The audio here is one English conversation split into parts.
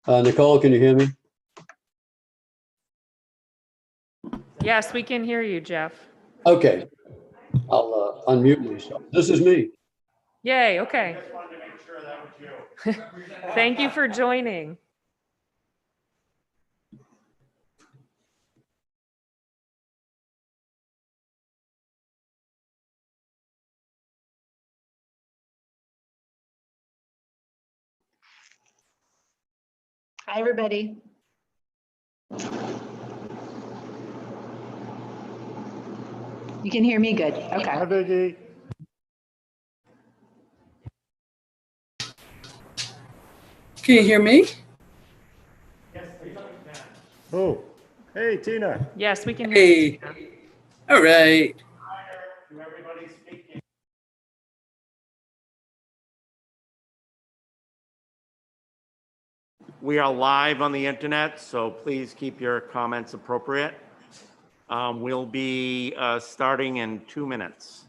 Nicole, can you hear me? Yes, we can hear you, Jeff. Okay, I'll unmute myself. This is me. Yay, okay. I just wanted to make sure that was you. Thank you for joining. Hi, everybody. You can hear me good. Hi, Okay. Vicky. Can you hear me? Yes, please. Oh, hey, Tina. Yes, we can hear you. Hey, all right. To everybody speaking. We are live on the internet, so please keep your comments appropriate. We'll be starting in 2 minutes.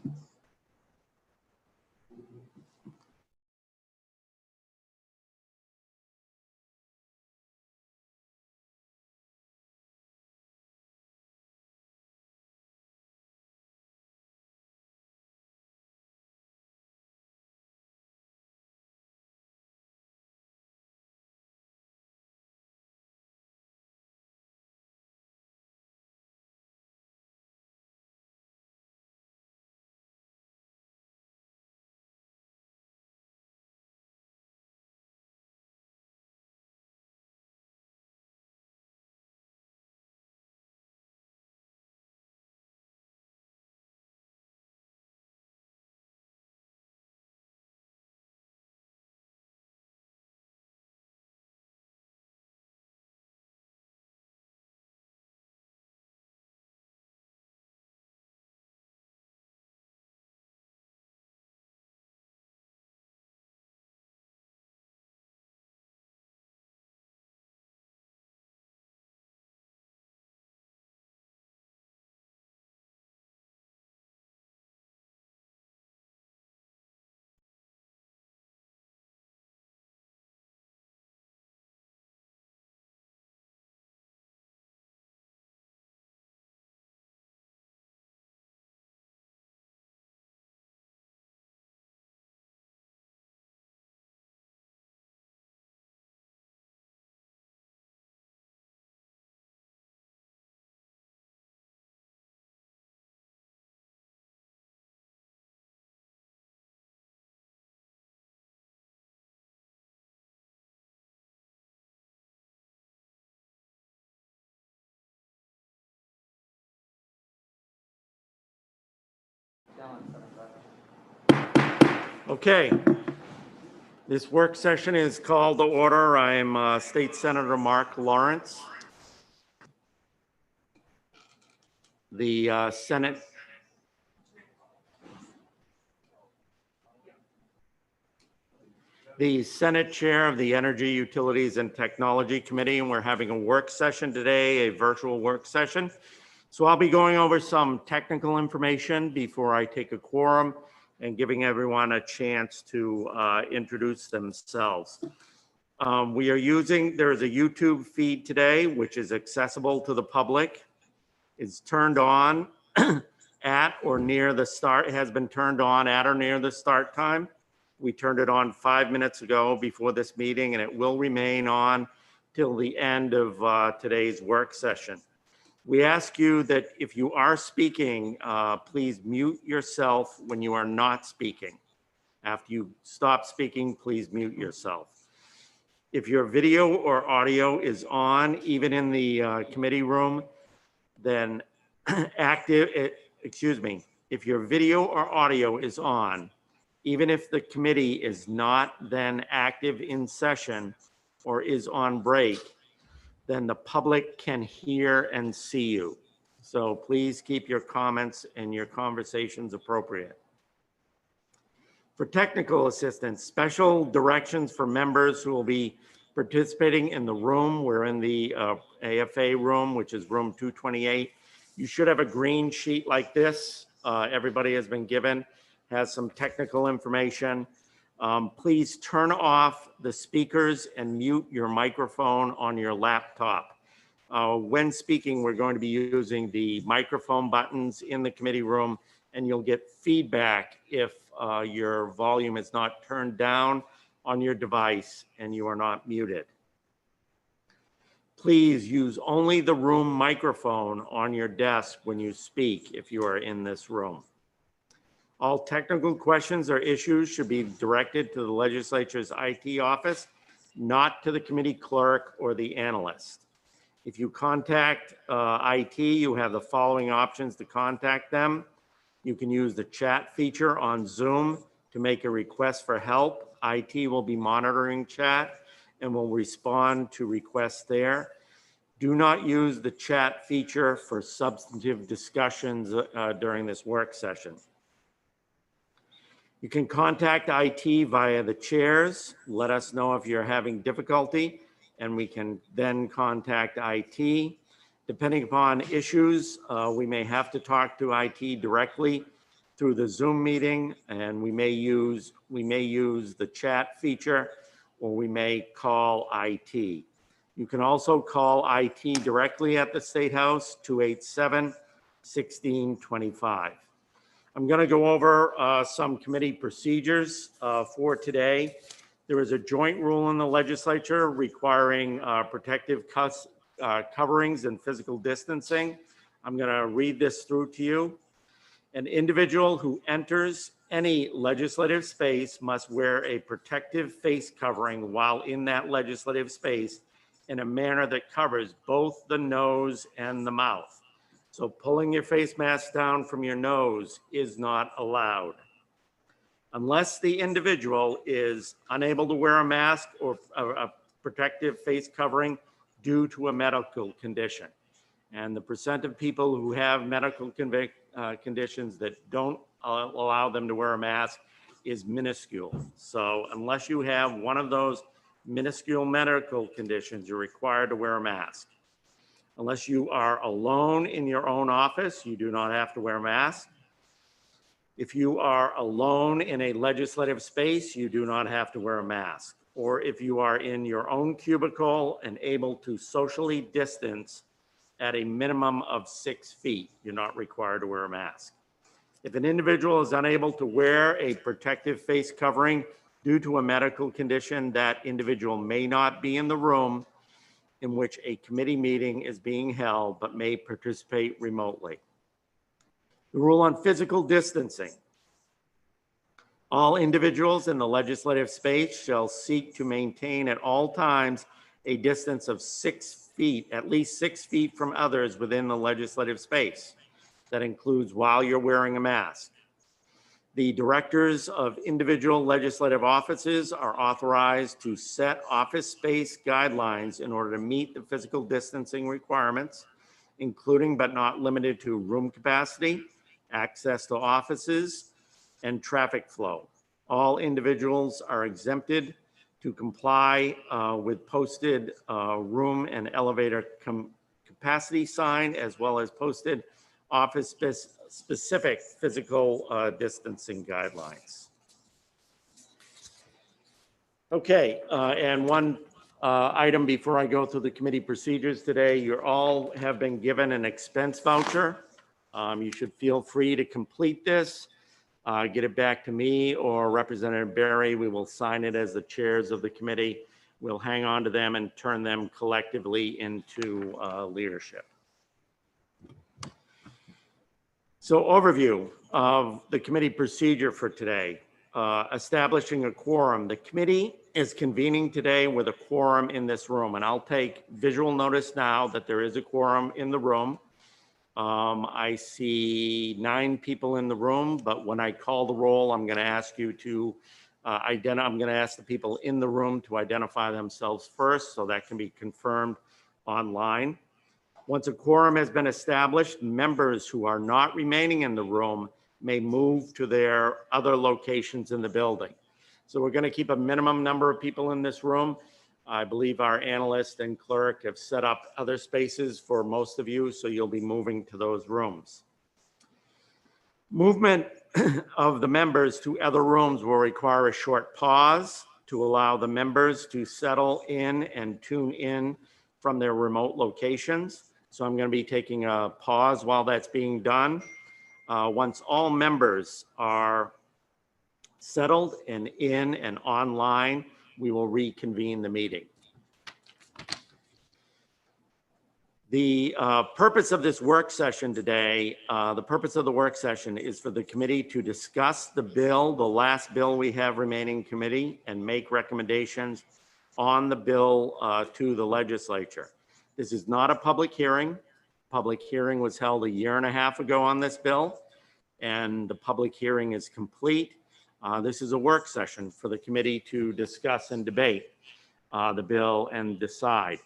Okay. This work session is called to order. I am State Senator Mark Lawrence. The Senate Chair of the Energy, Utilities, and Technology Committee, and we're having a work session today, a virtual work session. So I'll be going over some technical information before I take a quorum and giving everyone a chance to introduce themselves. There is a YouTube feed today, which is accessible to the public. It's turned on at or near the start. It has been turned on at or near the start time. We turned it on 5 minutes ago before this meeting, and it will remain on till the end of today's work session. We ask you that if you are speaking, please mute yourself when you are not speaking. After you stop speaking, please mute yourself. If your video or audio is on, even in the committee room, then if your video or audio is on, even if the committee is not then active in session or is on break, then the public can hear and see you. So please keep your comments and your conversations appropriate. For technical assistance, special directions for members who will be participating in the room. We're in the AFA room, which is room 228. You should have a green sheet like this. Everybody has been given, has some technical information. Please turn off the speakers and mute your microphone on your laptop. When speaking, we're going to be using the microphone buttons in the committee room, and you'll get feedback if your volume is not turned down on your device and you are not muted. Please use only the room microphone on your desk when you speak if you are in this room. All technical questions or issues should be directed to the legislature's IT office, not to the committee clerk or the analyst. If you contact IT, you have the following options to contact them. You can use the chat feature on Zoom to make a request for help. IT will be monitoring chat and will respond to requests there. Do not use the chat feature for substantive discussions during this work session. You can contact IT via the chairs. Let us know if you're having difficulty, and we can then contact IT. Depending upon issues, we may have to talk to IT directly through the Zoom meeting, and we may use the chat feature, or we may call IT. You can also call IT directly at the State House, 287-1625. I'm going to go over some committee procedures for today. There is a joint rule in the legislature requiring protective coverings and physical distancing. I'm going to read this through to you. An individual who enters any legislative space must wear a protective face covering while in that legislative space in a manner that covers both the nose and the mouth. So pulling your face mask down from your nose is not allowed. Unless the individual is unable to wear a mask or a protective face covering due to a medical condition. And the percent of people who have medical conditions that don't allow them to wear a mask is minuscule. So unless you have one of those minuscule medical conditions, you're required to wear a mask. Unless you are alone in your own office, you do not have to wear a mask. If you are alone in a legislative space, you do not have to wear a mask. Or if you are in your own cubicle and able to socially distance at a minimum of 6 feet, you're not required to wear a mask. If an individual is unable to wear a protective face covering due to a medical condition, that individual may not be in the room in which a committee meeting is being held, but may participate remotely. The rule on physical distancing. All individuals in the legislative space shall seek to maintain at all times a distance of 6 feet, at least 6 feet from others within the legislative space. That includes while you're wearing a mask. The directors of individual legislative offices are authorized to set office space guidelines in order to meet the physical distancing requirements, including but not limited to room capacity, access to offices, and traffic flow. All individuals are exempted to comply with posted room and elevator capacity sign, as well as posted office specific physical distancing guidelines. Okay, and one item before I go through the committee procedures today, you all have been given an expense voucher. You should feel free to complete this, get it back to me or Representative Berry. We will sign it as the chairs of the committee. We'll hang on to them and turn them collectively into leadership. So overview of the committee procedure for today. Establishing a quorum. The committee is convening today with a quorum in this room, and I'll take visual notice now that there is a quorum in the room. I see 9 people in the room, but when I call the roll, I'm going to ask you to I'm going to ask the people in the room to identify themselves first, so that can be confirmed online. Once a quorum has been established, members who are not remaining in the room may move to their other locations in the building. So we're going to keep a minimum number of people in this room. I believe our analyst and clerk have set up other spaces for most of you, so you'll be moving to those rooms. Movement of the members to other rooms will require a short pause to allow the members to settle in and tune in from their remote locations. So I'm going to be taking a pause while that's being done. Once all members are settled and in and online, we will reconvene the meeting. The purpose of this work session today, the purpose of the work session is for the committee to discuss the bill, the last bill we have remaining committee, and make recommendations on the bill to the legislature. This is not a public hearing. Public hearing was held 1.5 years ago on this bill, and the public hearing is complete. This is a work session for the committee to discuss and debate the bill and decide.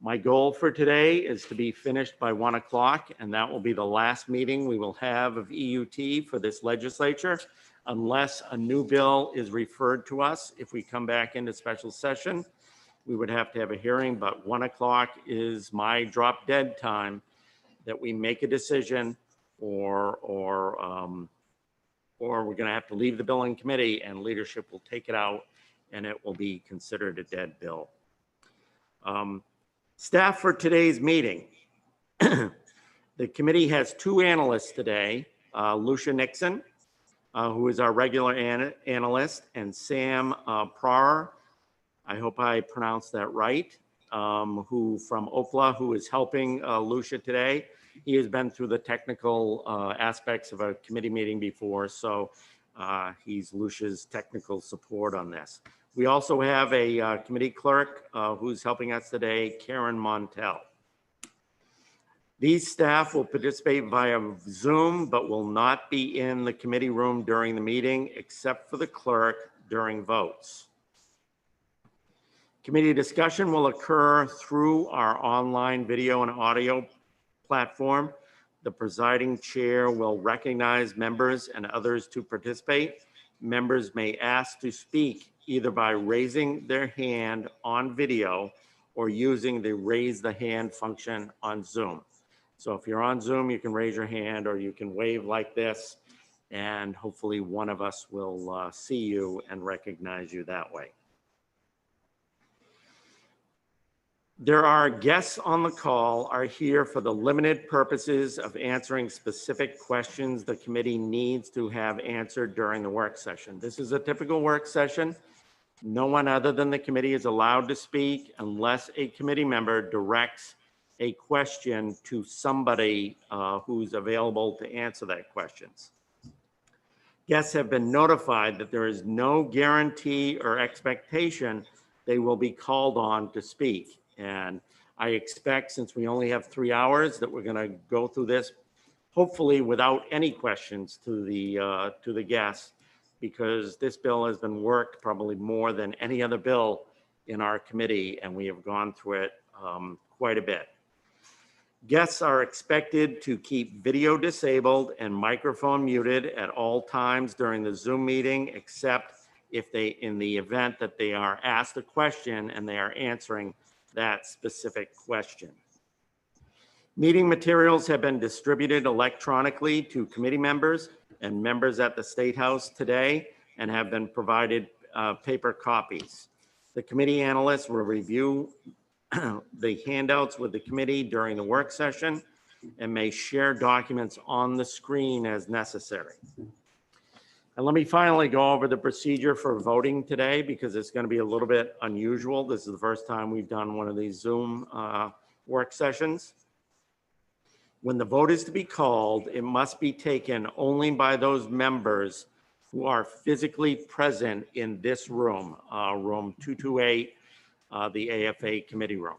My goal for today is to be finished by 1 o'clock, and that will be the last meeting we will have of EUT for this legislature, unless a new bill is referred to us. If we come back into special session, we would have to have a hearing, but 1 o'clock is my drop dead time that we make a decision, or we're going to have to leave the bill in committee and leadership will take it out and it will be considered a dead bill. Staff for today's meeting. The committee has 2 analysts today, Lucia Nixon, who is our regular analyst, and Sam Prar, I hope I pronounced that right, who from OPLA, who is helping Lucia today. He has been through the technical aspects of a committee meeting before, so he's Lucia's technical support on this. We also have a committee clerk who's helping us today, Karen Montel. These staff will participate via Zoom, but will not be in the committee room during the meeting, except for the clerk during votes. Committee discussion will occur through our online video and audio platform. The presiding chair will recognize members and others to participate. Members may ask to speak either by raising their hand on video or using the raise the hand function on Zoom. So if you're on Zoom, you can raise your hand or you can wave like this, and hopefully one of us will see you and recognize you that way. There are guests on the call are here for the limited purposes of answering specific questions the committee needs to have answered during the work session. This is a typical work session. No one other than the committee is allowed to speak unless a committee member directs a question to somebody who's available to answer that questions. Guests have been notified that there is no guarantee or expectation they will be called on to speak. And I expect, since we only have 3 hours, that we're going to go through this hopefully without any questions to the guests, because this bill has been worked probably more than any other bill in our committee, and we have gone through it quite a bit. Guests are expected to keep video disabled and microphone muted at all times during the Zoom meeting, except if they, in the event that they are asked a question and they are answering that specific question. Meeting materials have been distributed electronically to committee members and members at the State House today and have been provided paper copies. The committee analysts will review the handouts with the committee during the work session and may share documents on the screen as necessary. And let me finally go over the procedure for voting today, because it's going to be a little bit unusual. This is the first time we've done one of these Zoom work sessions. When the vote is to be called, it must be taken only by those members who are physically present in this room, room 228, the AFA committee room.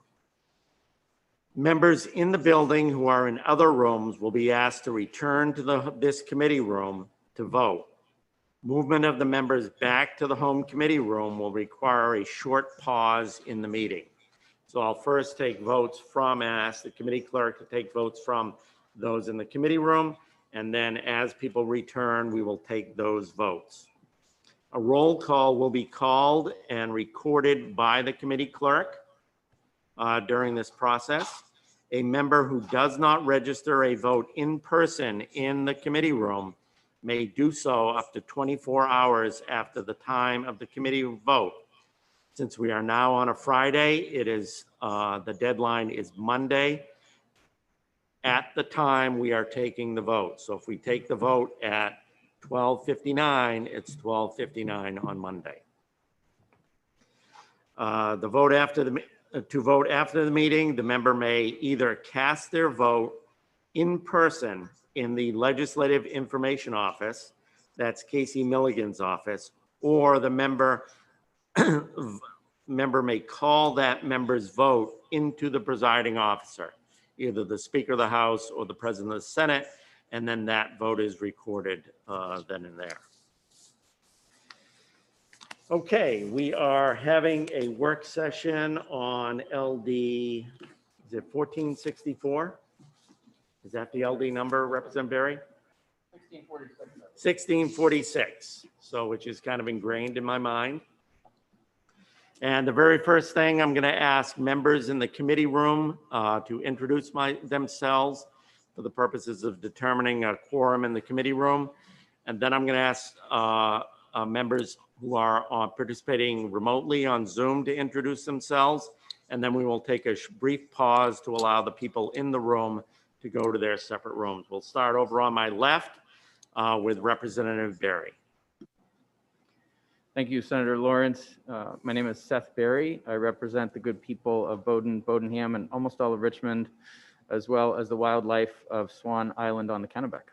Members in the building who are in other rooms will be asked to return to this committee room to vote. Movement of the members back to the home committee room will require a short pause in the meeting. So I'll first take votes from, and ask the committee clerk to take votes from those in the committee room. And then as people return, we will take those votes. A roll call will be called and recorded by the committee clerk during this process. A member who does not register a vote in person in the committee room may do so up to 24 hours after the time of the committee vote. Since we are now on a Friday, it is, the deadline is Monday at the time we are taking the vote. So if we take the vote at 12:59, it's 12:59 on Monday. To vote after the meeting, the member may either cast their vote in person in the Legislative Information Office, that's Casey Milligan's office, or the member may call that member's vote into the presiding officer, either the Speaker of the House or the President of the Senate, and then that vote is recorded then and there. Okay, we are having a work session on LD, is it 1464? Is that the LD number, Representative Berry? 1646, so which is kind of ingrained in my mind. And the very first thing I'm going to ask members in the committee room to introduce themselves for the purposes of determining a quorum in the committee room. And then I'm going to ask members who are participating remotely on Zoom to introduce themselves. And then we will take a brief pause to allow the people in the room to go to their separate rooms. We'll start over on my left with Representative Berry. Thank you, Senator Lawrence. My name is Seth Berry. I represent the good people of Bowdoin, Bowdoinham, and almost all of Richmond, as well as the wildlife of Swan Island on the Kennebec.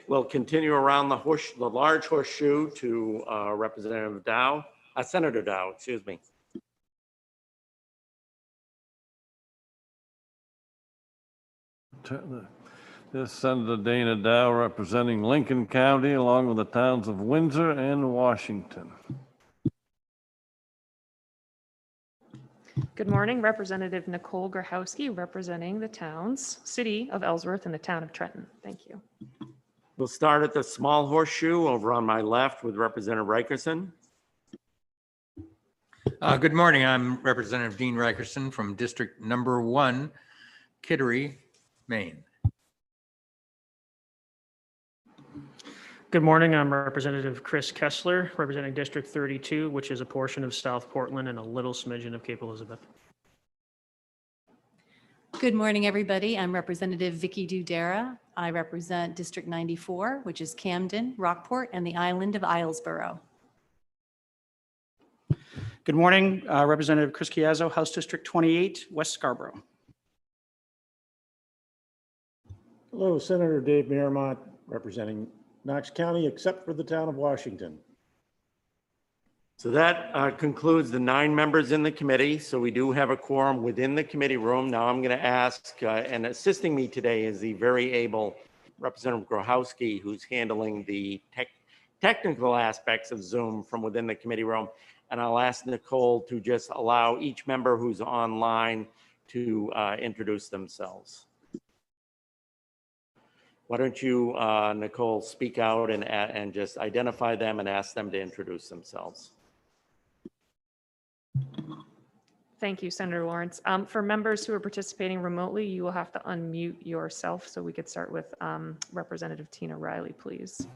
We'll continue around the large horseshoe to Representative Dow, Senator Dow, excuse me. This is Senator Dana Dow representing Lincoln County along with the towns of Windsor and Washington. Good morning, Representative Nicole Grahowski, representing the city of Ellsworth and the town of Trenton. Thank you. We'll start at the small horseshoe over on my left with Representative Rikerson. Good morning. I'm Representative Dean Rikerson from District Number 1, Kittery, Maine. Good morning. I'm Representative Chris Kessler, representing District 32, which is a portion of South Portland and a little smidgen of Cape Elizabeth. Good morning, everybody. I'm Representative Vicky Dudera. I represent District 94, which is Camden, Rockport, and the island of Islesboro. Good morning, Representative Chris Chiazzo, House District 28, West Scarborough. Hello, Senator Dave Miramont, representing Knox County, except for the town of Washington. So that concludes the 9 members in the committee. So we do have a quorum within the committee room. Now I'm going to ask, and assisting me today is the very able Representative Grahowski, who's handling the technical aspects of Zoom from within the committee room. And I'll ask Nicole to just allow each member who's online to introduce themselves. Why don't you, Nicole, speak out and just identify them and ask them to introduce themselves. Thank you, Senator Lawrence. For members who are participating remotely, you will have to unmute yourself. So we could start with Representative Tina Riley, please.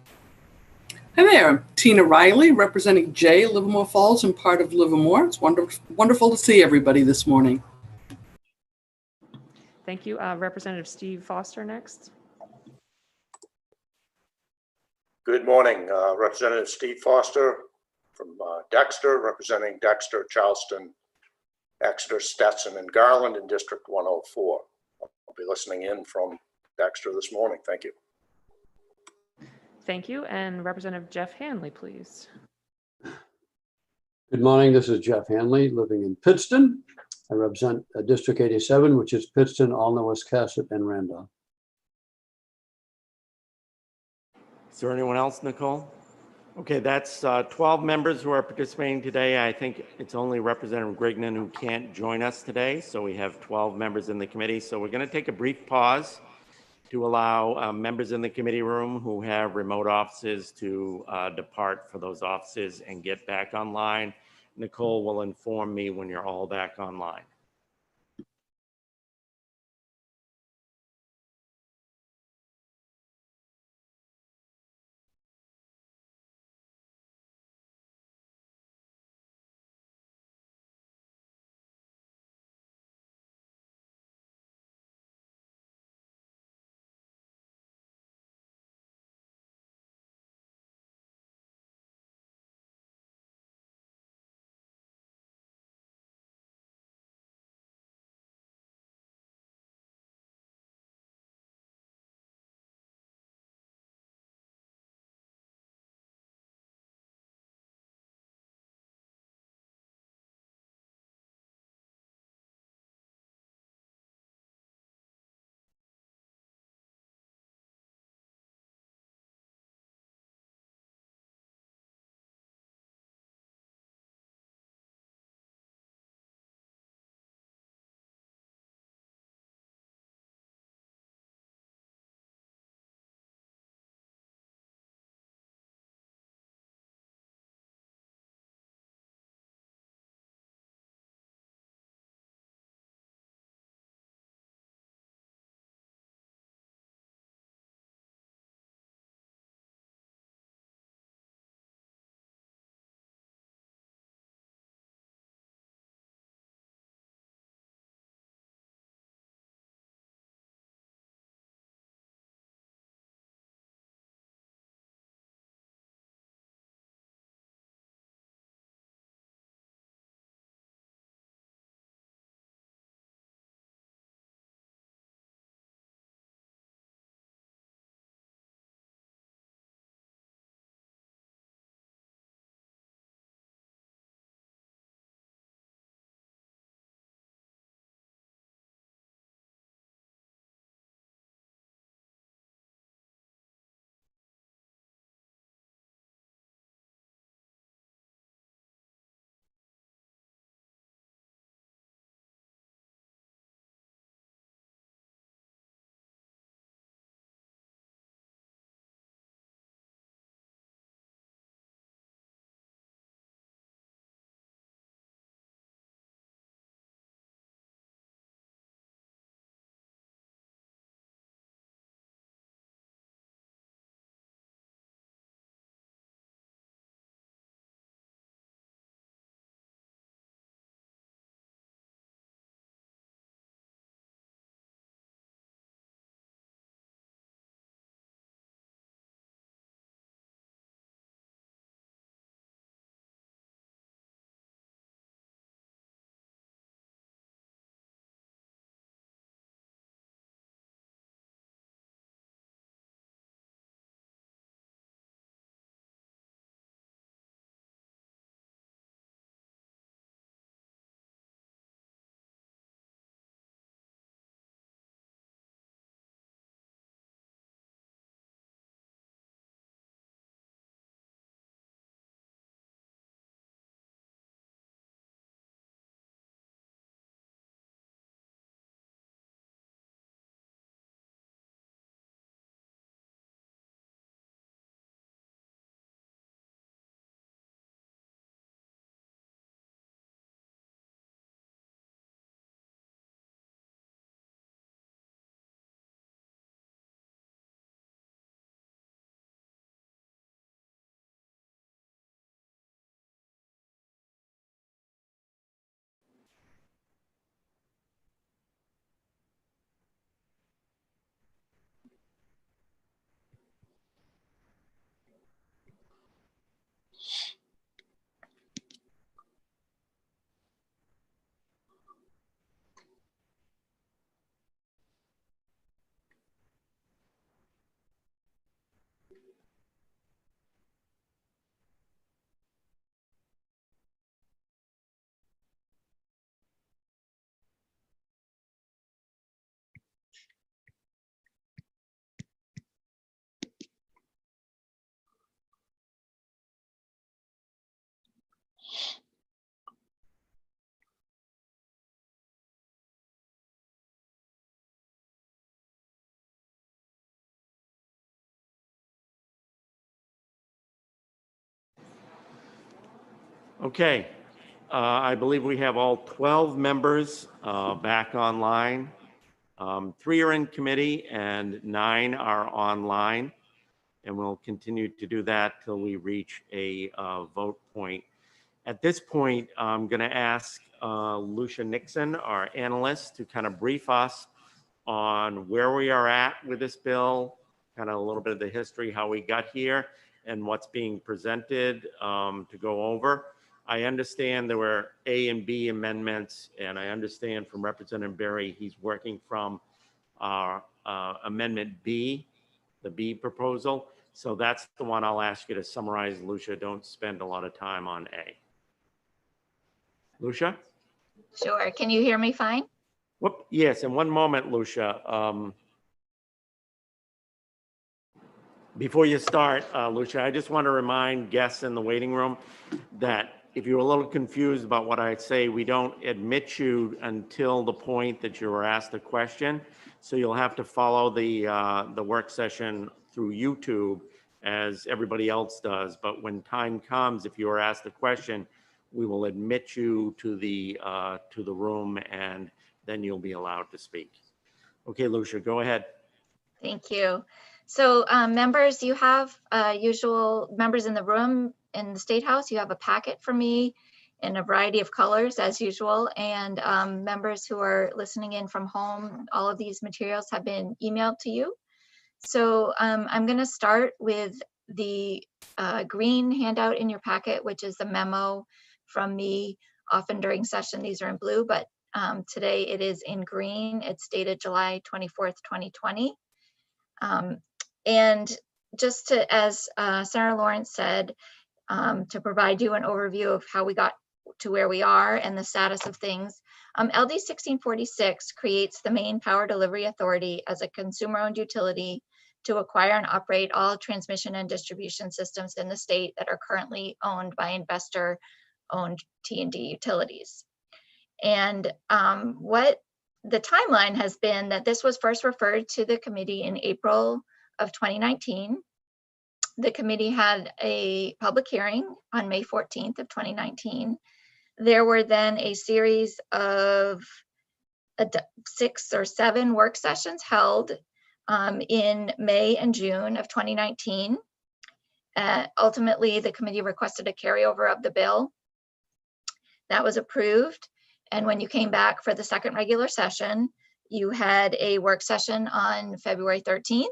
Hi there. I'm Tina Riley, representing Jay, Livermore Falls, and part of Livermore. It's wonderful to see everybody this morning. Thank you. Representative Steve Foster next. Good morning, Representative Steve Foster from Dexter, representing Dexter, Charleston, Exeter, Stetson, and Garland in District 104. I'll be listening in from Dexter this morning. Thank you. Thank you. And Representative Jeff Hanley, please. Good morning. This is Jeff Hanley, living in Pittston. I represent District 87, which is Pittston, Alna, Wiscasset, and Randolph. Is there anyone else, Nicole? Okay, that's 12 members who are participating today. I think it's only Representative Grignan who can't join us today. So we have 12 members in the committee. So we're going to take a brief pause to allow members in the committee room who have remote offices to depart for those offices and get back online. Nicole will inform me when you're all back online. Okay, I believe we have all 12 members back online. 3 are in committee and 9 are online. And we'll continue to do that till we reach a vote point. At this point, I'm going to ask Lucia Nixon, our analyst, to kind of brief us on where we are at with this bill, kind of a little bit of the history, how we got here, and what's being presented to go over. I understand there were A and B amendments, and I understand from Representative Berry, he's working from our Amendment B, the B proposal. So that's the one I'll ask you to summarize, Lucia. Don't spend a lot of time on A. Lucia? Sure. Can you hear me fine? Whoop, yes, in one moment, Lucia. Before you start, Lucia, I just want to remind guests in the waiting room that if you're a little confused about what I say, we don't admit you until the point that you were asked a question. So you'll have to follow the work session through YouTube as everybody else does. But when time comes, if you are asked a question, we will admit you to the room, and then you'll be allowed to speak. Okay, Lucia, go ahead. Thank you. So members, you have usual members in the room in the State House. You have a packet for me in a variety of colors as usual. And members who are listening in from home, all of these materials have been emailed to you. So I'm going to start with the green handout in your packet, which is the memo from me. Often during session, these are in blue, but today it is in green. It's dated July 24th, 2020. And just to, as Senator Lawrence said, to provide you an overview of how we got to where we are and the status of things, LD 1646 creates the Maine Power Delivery Authority as a consumer-owned utility to acquire and operate all transmission and distribution systems in the state that are currently owned by investor-owned T&D utilities. And what the timeline has been that this was first referred to the committee in April of 2019. The committee had a public hearing on May 14th of 2019. There were then a series of 6 or 7 work sessions held in May and June of 2019. Ultimately, the committee requested a carryover of the bill. That was approved. And when you came back for the second regular session, you had a work session on February 13th,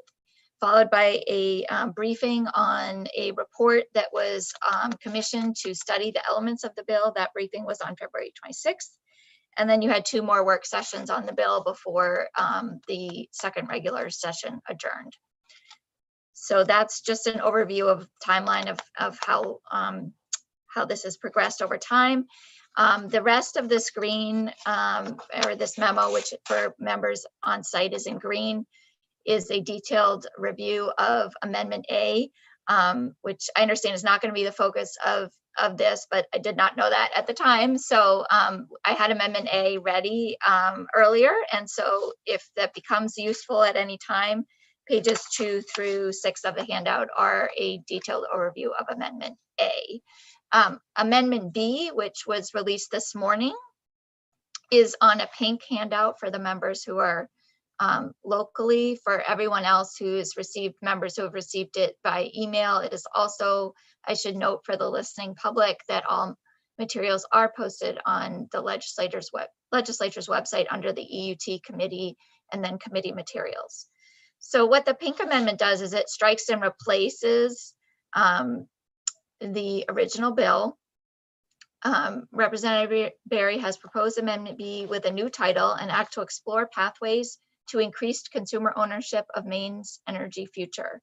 followed by a briefing on a report that was commissioned to study the elements of the bill. That briefing was on February 26th. And then you had 2 more work sessions on the bill before the second regular session adjourned. So that's just an overview of timeline of how this has progressed over time. The rest of this green or this memo, which for members on site is in green, is a detailed review of Amendment A, which I understand is not going to be the focus of this, but I did not know that at the time. So I had Amendment A ready earlier. And so if that becomes useful at any time, pages 2 through 6 of the handout are a detailed overview of Amendment A. Amendment B, which was released this morning, is on a pink handout for the members who are locally. For everyone else who has received, members who have received it by email, it is also, I should note for the listening public, that all materials are posted on the legislature's website under the EUT committee and then committee materials. So what the pink amendment does is it strikes and replaces the original bill. Representative Berry has proposed Amendment B with a new title, an act to explore pathways to increased consumer ownership of Maine's energy future.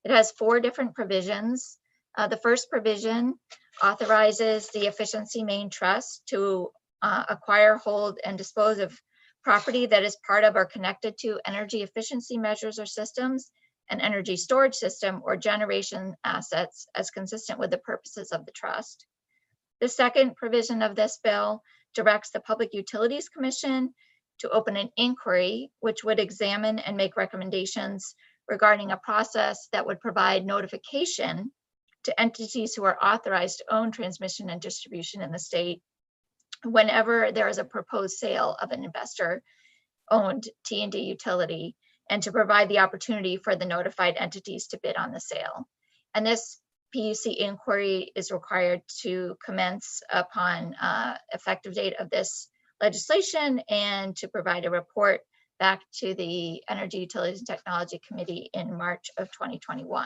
It has 4 different provisions. The first provision authorizes the Efficiency Maine Trust to acquire, hold, and dispose of property that is part of or connected to energy efficiency measures or systems, an energy storage system, or generation assets as consistent with the purposes of the trust. The second provision of this bill directs the Public Utilities Commission to open an inquiry which would examine and make recommendations regarding a process that would provide notification to entities who are authorized to own transmission and distribution in the state whenever there is a proposed sale of an investor-owned T&D utility, and to provide the opportunity for the notified entities to bid on the sale. And this PUC inquiry is required to commence upon effective date of this legislation and to provide a report back to the Energy Utilities and Technology Committee in March of 2021.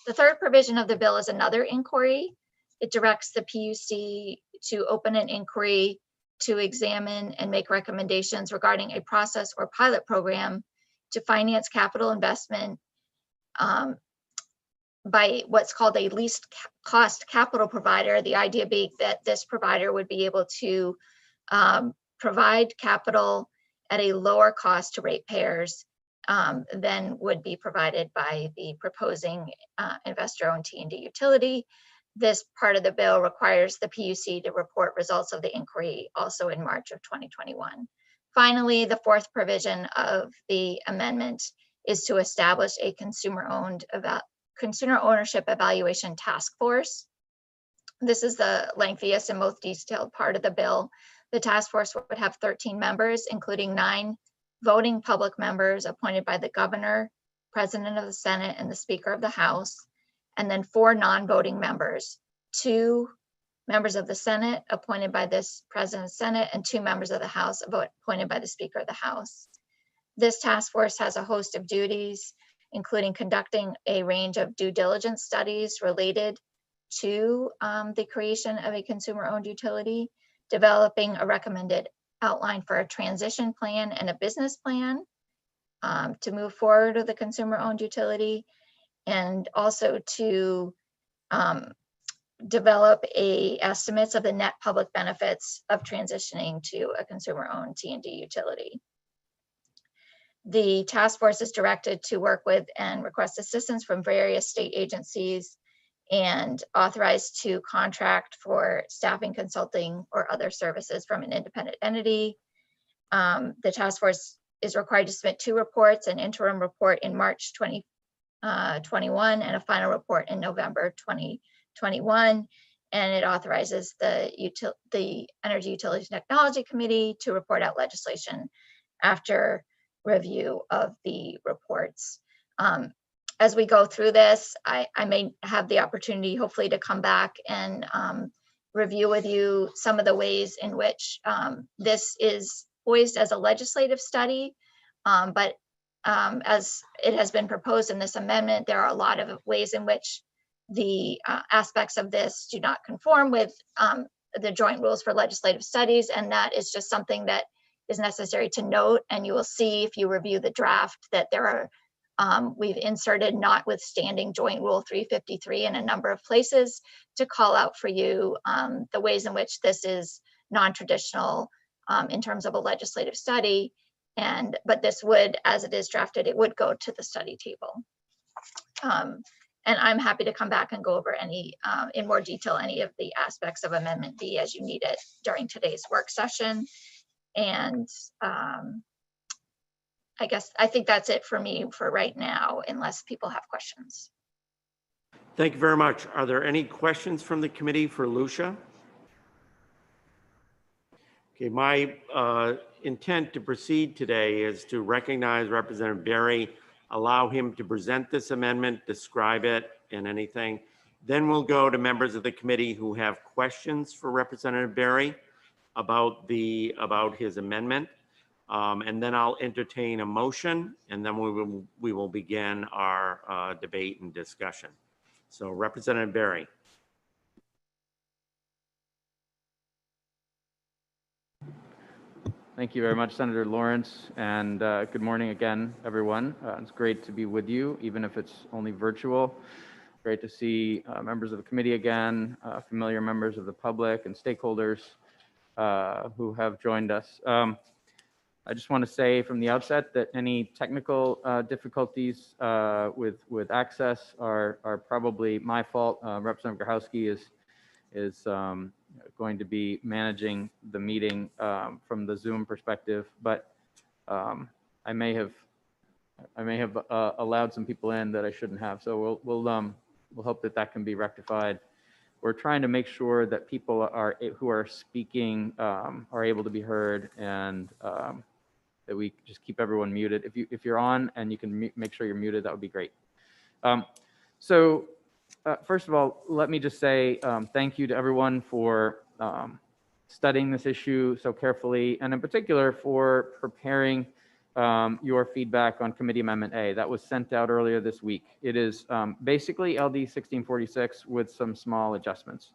The third provision of the bill is another inquiry. It directs the PUC to open an inquiry to examine and make recommendations regarding a process or pilot program to finance capital investment by what's called a least cost capital provider. The idea being that this provider would be able to provide capital at a lower cost to ratepayers than would be provided by the proposing investor-owned T&D utility. This part of the bill requires the PUC to report results of the inquiry also in March of 2021. Finally, the fourth provision of the amendment is to establish a consumer ownership evaluation task force. This is the lengthiest and most detailed part of the bill. The task force would have 13 members, including 9 voting public members appointed by the governor, president of the Senate, and the Speaker of the House, and then 4 non-voting members, 2 members of the Senate appointed by this president of the Senate, and 2 members of the House appointed by the Speaker of the House. This task force has a host of duties, including conducting a range of due diligence studies related to the creation of a consumer-owned utility, developing a recommended outline for a transition plan and a business plan to move forward with the consumer-owned utility, and also to develop estimates of the net public benefits of transitioning to a consumer-owned T&D utility. The task force is directed to work with and request assistance from various state agencies and authorized to contract for staffing, consulting, or other services from an independent entity. The task force is required to submit 2 reports, an interim report in March 2021 and a final report in November 2021. And it authorizes the Energy Utilities and Technology Committee to report out legislation after review of the reports. As we go through this, I may have the opportunity, hopefully, to come back and review with you some of the ways in which this is poised as a legislative study. But as it has been proposed in this amendment, there are a lot of ways in which the aspects of this do not conform with the joint rules for legislative studies. And that is just something that is necessary to note. And you will see if you review the draft that there are we've inserted notwithstanding Joint Rule 353 in a number of places to call out for you the ways in which this is non-traditional in terms of a legislative study. But this would, as it is drafted, it would go to the study table. And I'm happy to come back and go over any, in more detail, any of the aspects of Amendment B as you need it during today's work session. And I think that's it for me for right now, unless people have questions. Thank you very much. Are there any questions from the committee for Lucia? Okay, my intent to proceed today is to recognize Representative Berry, allow him to present this amendment, describe it and anything. Then we'll go to members of the committee who have questions for Representative Berry about his amendment. And then I'll entertain a motion, and then we will begin our debate and discussion. So Representative Berry. Thank you very much, Senator Lawrence, and good morning again, everyone. It's great to be with you, even if it's only virtual. Great to see members of the committee again, familiar members of the public and stakeholders who have joined us. I just want to say from the outset that any technical difficulties with access are probably my fault. Representative Grochowski is going to be managing the meeting from the Zoom perspective, but I may have allowed some people in that I shouldn't have. So we'll hope that that can be rectified. We're trying to make sure that people who are speaking are able to be heard, and that we just keep everyone muted. If you're on and you can make sure you're muted, that would be great. First of all, let me just say thank you to everyone for studying this issue so carefully, and in particular for preparing your feedback on Committee Amendment A. That was sent out earlier this week. It is basically LD 1646 with some small adjustments.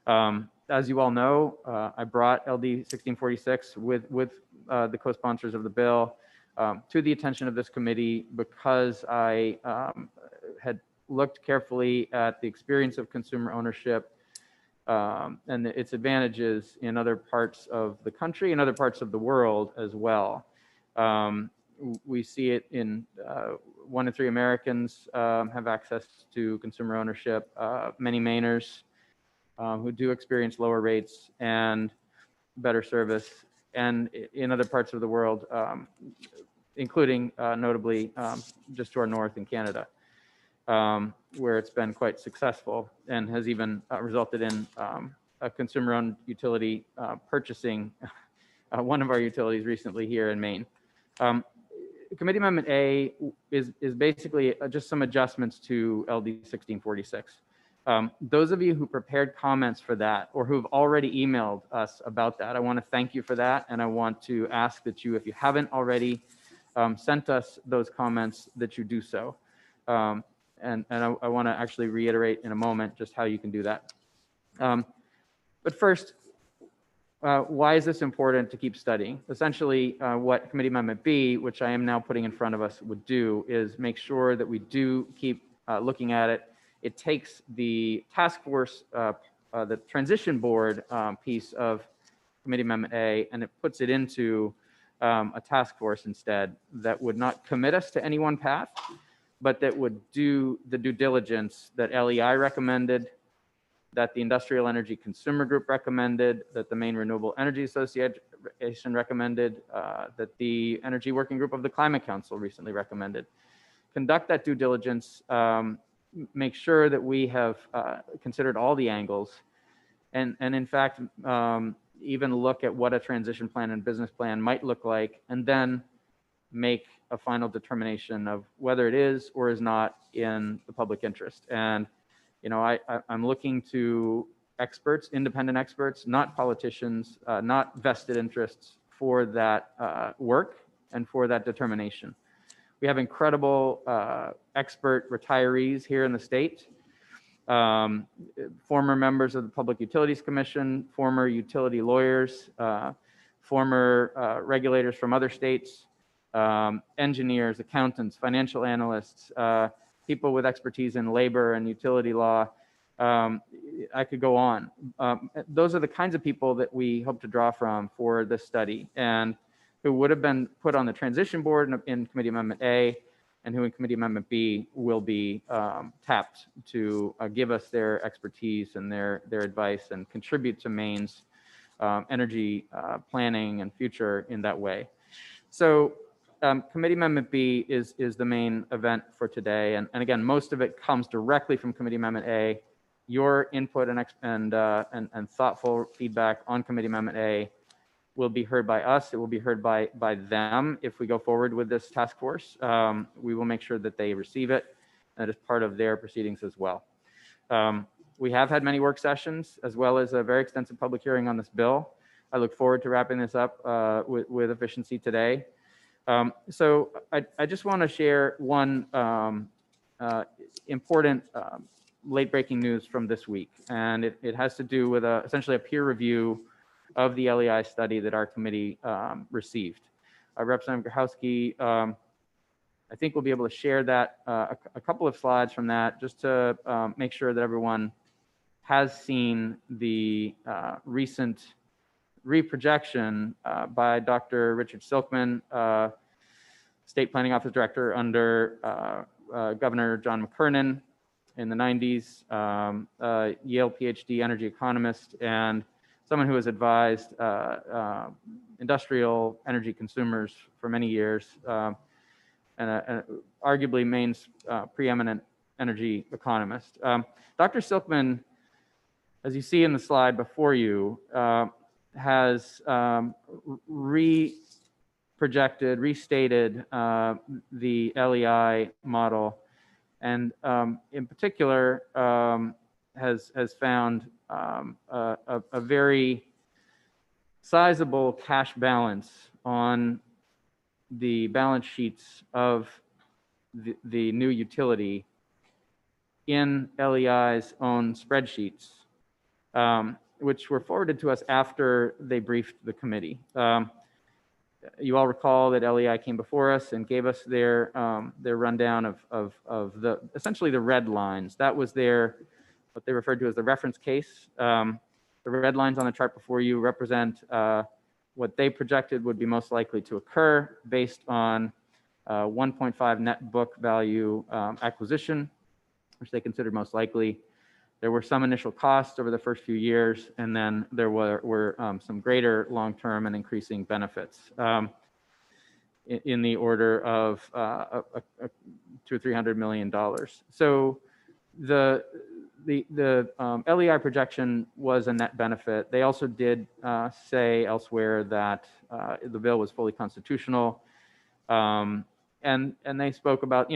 As you all know, I brought LD 1646 with the co-sponsors of the bill to the attention of this committee because I had looked carefully at the experience of consumer ownership and its advantages in other parts of the country and other parts of the world as well. We see it in 1 in 3 Americans have access to consumer ownership. Many Mainers who do experience lower rates and better service, and in other parts of the world, including notably just to our north in Canada, where it's been quite successful and has even resulted in a consumer-owned utility purchasing one of our utilities recently here in Maine. Committee Amendment A is basically just some adjustments to LD 1646. Those of you who prepared comments for that or who've already emailed us about that, I want to thank you for that, and I want to ask that you, if you haven't already sent us those comments, that you do so. And I want to actually reiterate in a moment just how you can do that. But first, why is this important to keep studying? Essentially, what Committee Amendment B, which I am now putting in front of us, would do is make sure that we do keep looking at it. It takes the task force, the transition board piece of Committee Amendment A, and it puts it into a task force instead that would not commit us to any one path, but that would do the due diligence that LEI recommended, that the Industrial Energy Consumer Group recommended, that the Maine Renewable Energy Association recommended, that the Energy Working Group of the Climate Council recently recommended. Conduct that due diligence, make sure that we have considered all the angles, and in fact, even look at what a transition plan and business plan might look like, and then make a final determination of whether it is or is not in the public interest. And you know, I'm looking to experts, independent experts, not politicians, not vested interests, for that work and for that determination. We have incredible expert retirees here in the state, former members of the Public Utilities Commission, former utility lawyers, former regulators from other states, engineers, accountants, financial analysts, people with expertise in labor and utility law. I could go on. Those are the kinds of people that we hope to draw from for this study, and who would have been put on the transition board in Committee Amendment A, and who in Committee Amendment B will be tapped to give us their expertise and their advice and contribute to Maine's energy planning and future in that way. So Committee Amendment B is the main event for today. And again, most of it comes directly from Committee Amendment A. Your input and thoughtful feedback on Committee Amendment A will be heard by us. It will be heard by them if we go forward with this task force. We will make sure that they receive it, and it is part of their proceedings as well. We have had many work sessions, as well as a very extensive public hearing on this bill. I look forward to wrapping this up with efficiency today. So I just want to share one important late-breaking news from this week, and it has to do with essentially a peer review of the LEI study that our committee received. Representative Grahowski, I think we'll be able to share that, a couple of slides from that, just to make sure that everyone has seen the recent reprojection by Dr. Richard Silkman, State Planning Office Director under Governor John McKernan in the 90s, Yale PhD energy economist, and someone who has advised industrial energy consumers for many years, and arguably Maine's preeminent energy economist. Dr. Silkman, as you see in the slide before you, has restated the LEI model, and in particular has found a very sizable cash balance on the balance sheets of the new utility in LEI's own spreadsheets, which were forwarded to us after they briefed the committee. You all recall that LEI came before us and gave us their rundown of the essentially the red lines. That was what they referred to as the reference case. The red lines on the chart before you represent what they projected would be most likely to occur based on 1.5 net book value acquisition, which they considered most likely. There were some initial costs over the first few years, and then there were some greater long-term and increasing benefits in the order of $200 or $300 million. So the LEI projection was a net benefit. They also did say elsewhere that the bill was fully constitutional, and they spoke about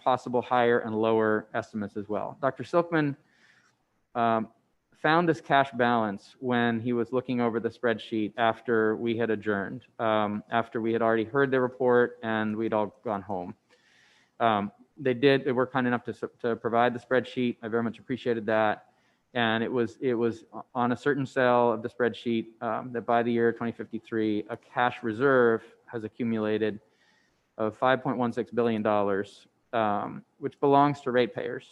possible higher and lower estimates as well. Dr. Silkman found this cash balance when he was looking over the spreadsheet after we had adjourned, after we had already heard the report and we'd all gone home. They were kind enough to provide the spreadsheet. I very much appreciated that. And it was on a certain cell of the spreadsheet that by the year 2053, a cash reserve has accumulated of $5.16 billion, which belongs to ratepayers.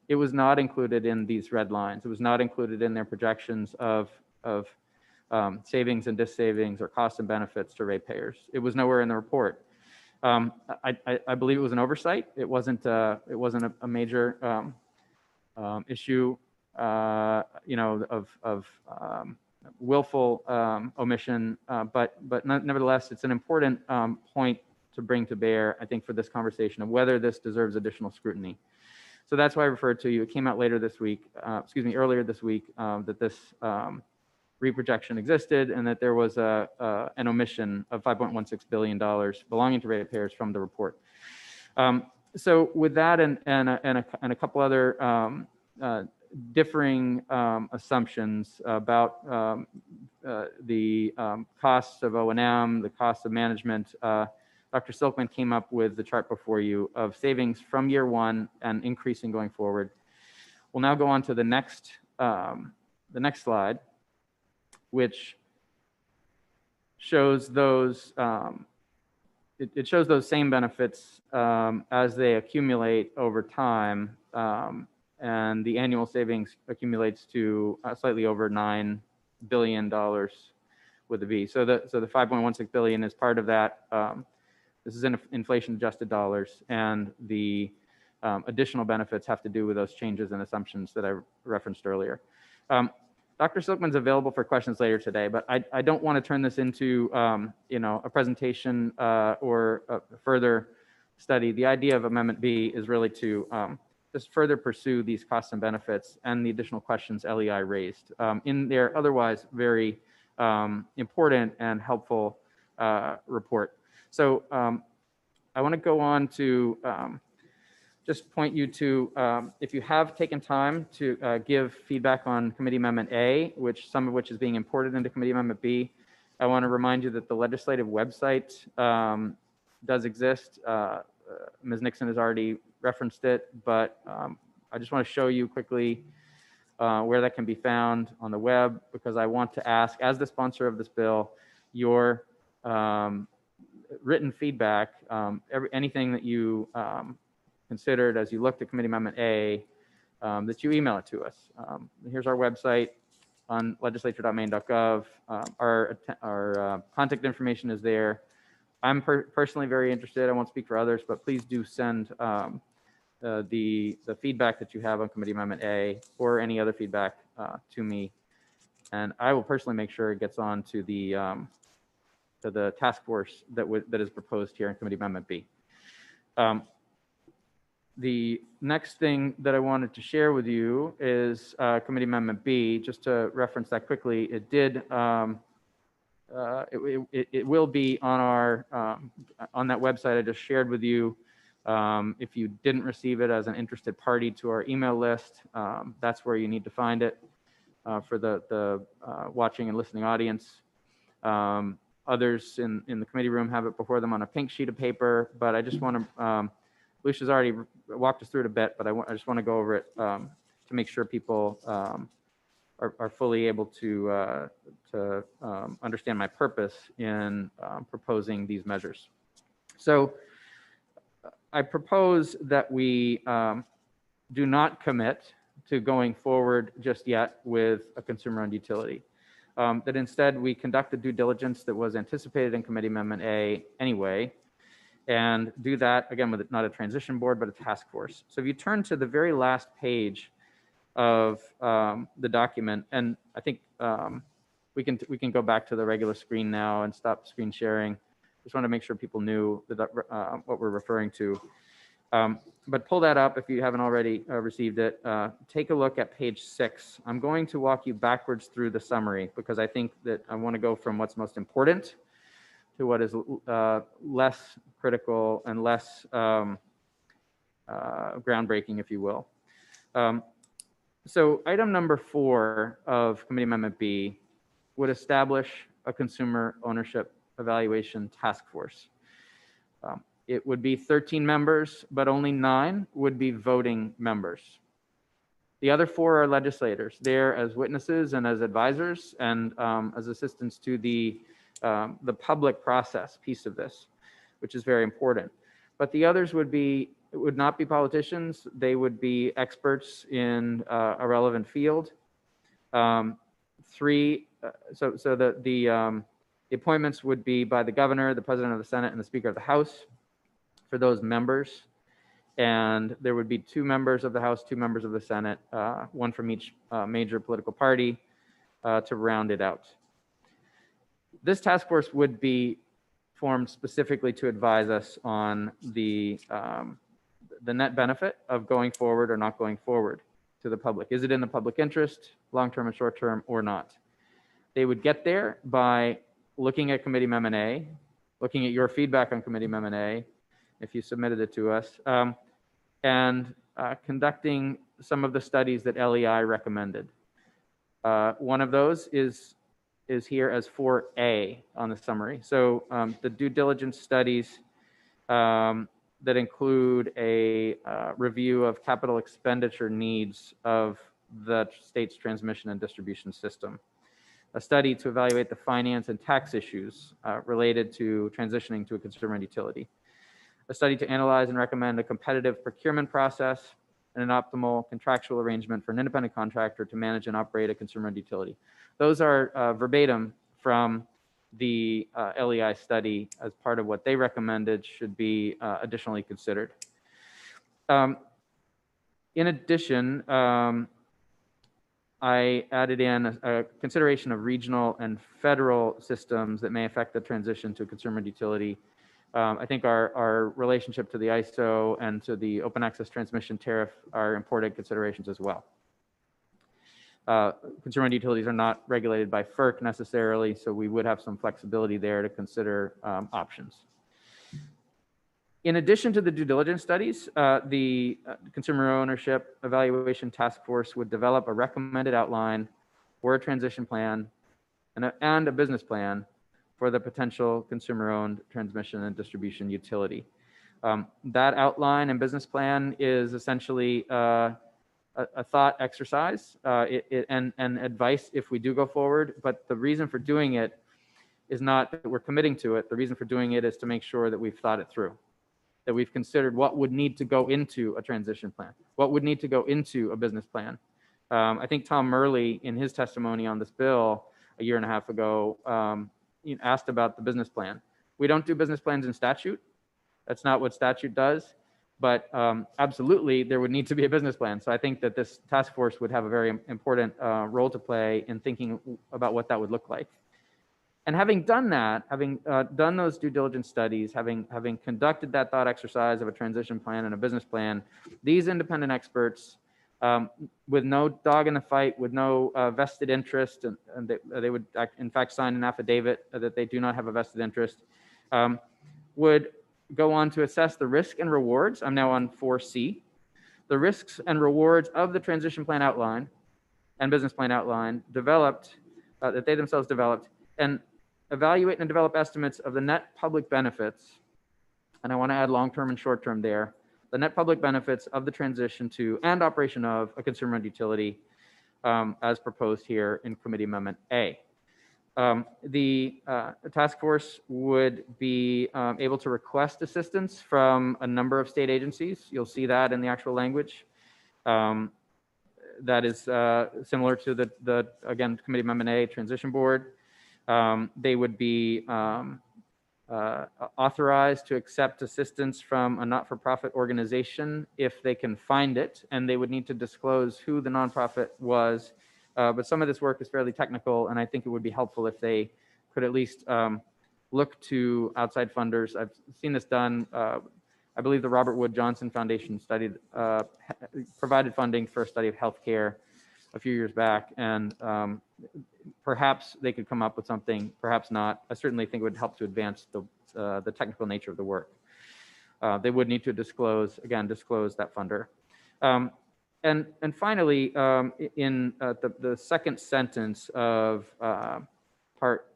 It was not included in these red lines. It was not included in their projections of savings and dis-savings or costs and benefits to ratepayers. It was nowhere in the report. I believe it was an oversight. It wasn't a major issue, of willful omission. But nevertheless, it's an important point to bring to bear, I think, for this conversation of whether this deserves additional scrutiny. So that's why I referred to you. It came out earlier this week, that this reprojection existed and that there was an omission of $5.16 billion belonging to ratepayers from the report. So with that and a couple other differing assumptions about the costs of O&M, the costs of management, Dr. Silkman came up with the chart before you of savings from year one and increasing going forward. We'll now go on to the next slide, which shows those it shows those same benefits as they accumulate over time, and the annual savings accumulates to slightly over $9 billion with a V. So the 5.16 billion is part of that. This is in inflation-adjusted dollars, and the additional benefits have to do with those changes and assumptions that I referenced earlier. Dr. Silkman's available for questions later today, but I don't want to turn this into a presentation or a further study. The idea of Amendment B is really to just further pursue these costs and benefits and the additional questions LEI raised in their otherwise very important and helpful report. So I want to go on to just point you to, if you have taken time to give feedback on Committee Amendment A, some of which is being imported into Committee Amendment B, I want to remind you that the legislative website does exist. Ms. Nixon has already referenced it, but I just want to show you quickly where that can be found on the web, because I want to ask, as the sponsor of this bill, your written feedback, anything that you considered as you looked at Committee Amendment A, that you email it to us. Here's our website on legislature.maine.gov. Our contact information is there. I'm personally very interested. I won't speak for others, but please do send the feedback that you have on Committee Amendment A or any other feedback to me, and I will personally make sure it gets on to the task force that is proposed here in Committee Amendment B. The next thing that I wanted to share with you is Committee Amendment B. Just to reference that quickly, it did. It will be on our on that website I just shared with you. If you didn't receive it as an interested party to our email list, that's where you need to find it for the watching and listening audience. Others in the committee room have it before them on a pink sheet of paper, but I just want to, Lucia's already walked us through it a bit, but I just want to go over it to make sure people are fully able to understand my purpose in proposing these measures. So I propose that we do not commit to going forward just yet with a consumer-owned utility. That instead we conduct the due diligence that was anticipated in Committee Amendment A anyway, and do that again with not a transition board, but a task force. So if you turn to the very last page of the document, and I think we can go back to the regular screen now and stop screen sharing. Just want to make sure people knew that, what we're referring to. But pull that up if you haven't already received it. Take a look at page 6. I'm going to walk you backwards through the summary because I think that I want to go from what's most important to what is less critical and less groundbreaking, if you will. So item number 4 of Committee Amendment B would establish a consumer ownership evaluation task force. It would be 13 members, but only 9 would be voting members. The other 4 are legislators, there as witnesses and as advisors and as assistants to the public process piece of this, which is very important. But the others would not be politicians. They would be experts in a relevant field. The appointments would be by the governor, the president of the Senate, and the Speaker of the House for those members. And there would be 2 members of the House, 2 members of the Senate, 1 from each major political party to round it out. This task force would be formed specifically to advise us on the net benefit of going forward or not going forward to the public. Is it in the public interest, long-term and short-term, or not? They would get there by looking at Committee Amendment A, looking at your feedback on Committee Amendment A, if you submitted it to us, and conducting some of the studies that LEI recommended. One of those is here as 4A on the summary. So the due diligence studies that include a review of capital expenditure needs of the state's transmission and distribution system. A study to evaluate the finance and tax issues related to transitioning to a consumer-owned utility. A study to analyze and recommend a competitive procurement process and an optimal contractual arrangement for an independent contractor to manage and operate a consumer-owned utility. Those are verbatim from the LEI study as part of what they recommended should be additionally considered. In addition, I added in a consideration of regional and federal systems that may affect the transition to a consumer utility. I think our relationship to the ISO and to the open access transmission tariff are important considerations as well. Consumer utilities are not regulated by FERC necessarily, so we would have some flexibility there to consider options. In addition to the due diligence studies, the Consumer Ownership Evaluation Task Force would develop a recommended outline for a transition plan and a business plan for the potential consumer-owned transmission and distribution utility. That outline and business plan is essentially a thought exercise and advice if we do go forward, but the reason for doing it is not that we're committing to it. The reason for doing it is to make sure that we've thought it through, that we've considered what would need to go into a transition plan, what would need to go into a business plan. I think Tom Murley, in his testimony on this bill a year and a half ago, asked about the business plan. We don't do business plans in statute. That's not what statute does, but absolutely there would need to be a business plan. So I think that this task force would have a very important role to play in thinking about what that would look like. And having done that, having done those due diligence studies, having conducted that thought exercise of a transition plan and a business plan, these independent experts, with no dog in the fight, with no vested interest, and they would in fact sign an affidavit that they do not have a vested interest, would go on to assess the risk and rewards. I'm now on 4C. The risks and rewards of the transition plan outline and business plan outline developed, that they themselves developed, and evaluate and develop estimates of the net public benefits, and I want to add long-term and short-term there, the net public benefits of the transition to and operation of a consumer-owned utility as proposed here in Committee Amendment A. The task force would be able to request assistance from a number of state agencies. You'll see that in the actual language. That is similar to the again, Committee Amendment A, Transition Board. They would be authorized to accept assistance from a not-for-profit organization if they can find it, and they would need to disclose who the nonprofit was. But some of this work is fairly technical, and I think it would be helpful if they could at least look to outside funders. I've seen this done. I believe the Robert Wood Johnson Foundation provided funding for a study of healthcare a few years back, and perhaps they could come up with something, perhaps not. I certainly think it would help to advance the technical nature of the work. They would need to disclose that funder. And finally, in the second sentence of part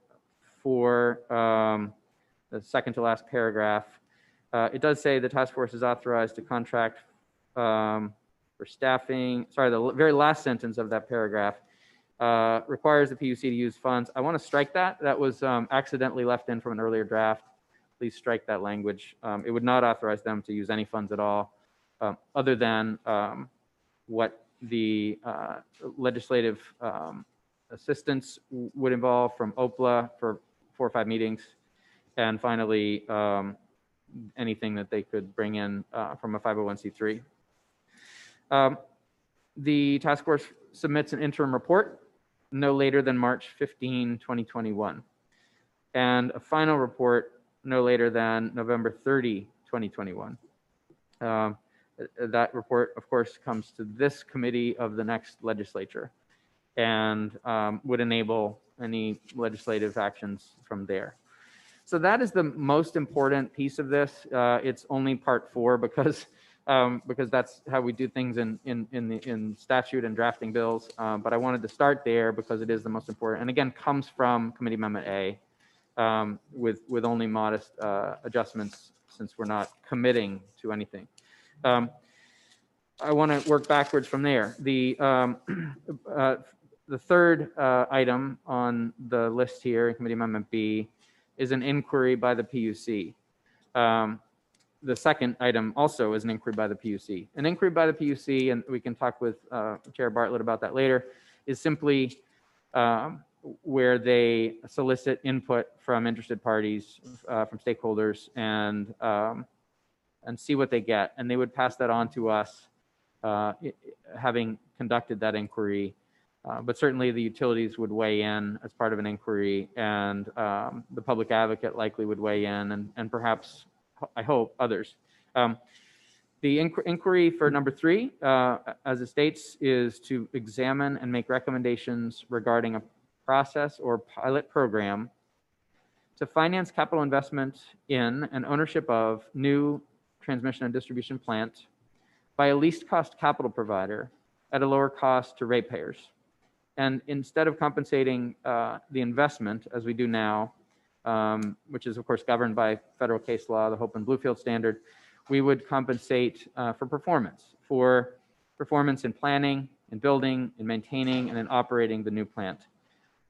4, the second to last paragraph, it does say the task force is authorized to contract for staffing. Sorry, the very last sentence of that paragraph requires the PUC to use funds. I want to strike that. That was accidentally left in from an earlier draft. Please strike that language. It would not authorize them to use any funds at all, other than what the legislative assistance would involve from OPLA for 4 or 5 meetings. And finally, anything that they could bring in from a 501c3. The task force submits an interim report no later than March 15, 2021, and a final report no later than November 30, 2021. That report, of course, comes to this committee of the next legislature and would enable any legislative actions from there. So that is the most important piece of this. It's only part 4 because that's how we do things in statute and drafting bills. But I wanted to start there because it is the most important, and again, comes from Committee Amendment A with only modest adjustments since we're not committing to anything. I want to work backwards from there. The third item on the list here in Committee Amendment B is an inquiry by the PUC. The second item also is an inquiry by the PUC. An inquiry by the PUC, and we can talk with Chair Bartlett about that later, is simply where they solicit input from interested parties, from stakeholders, and see what they get. And they would pass that on to us, having conducted that inquiry. But certainly the utilities would weigh in as part of an inquiry, and the public advocate likely would weigh in, and perhaps, I hope, others. The inquiry for number 3, as it states, is to examine and make recommendations regarding a process or pilot program to finance capital investment in and ownership of new transmission and distribution plant by a least cost capital provider at a lower cost to ratepayers. And instead of compensating the investment, as we do now, which is of course governed by federal case law, the Hope and Bluefield standard, we would compensate for performance in planning, in building, in maintaining, and in operating the new plant.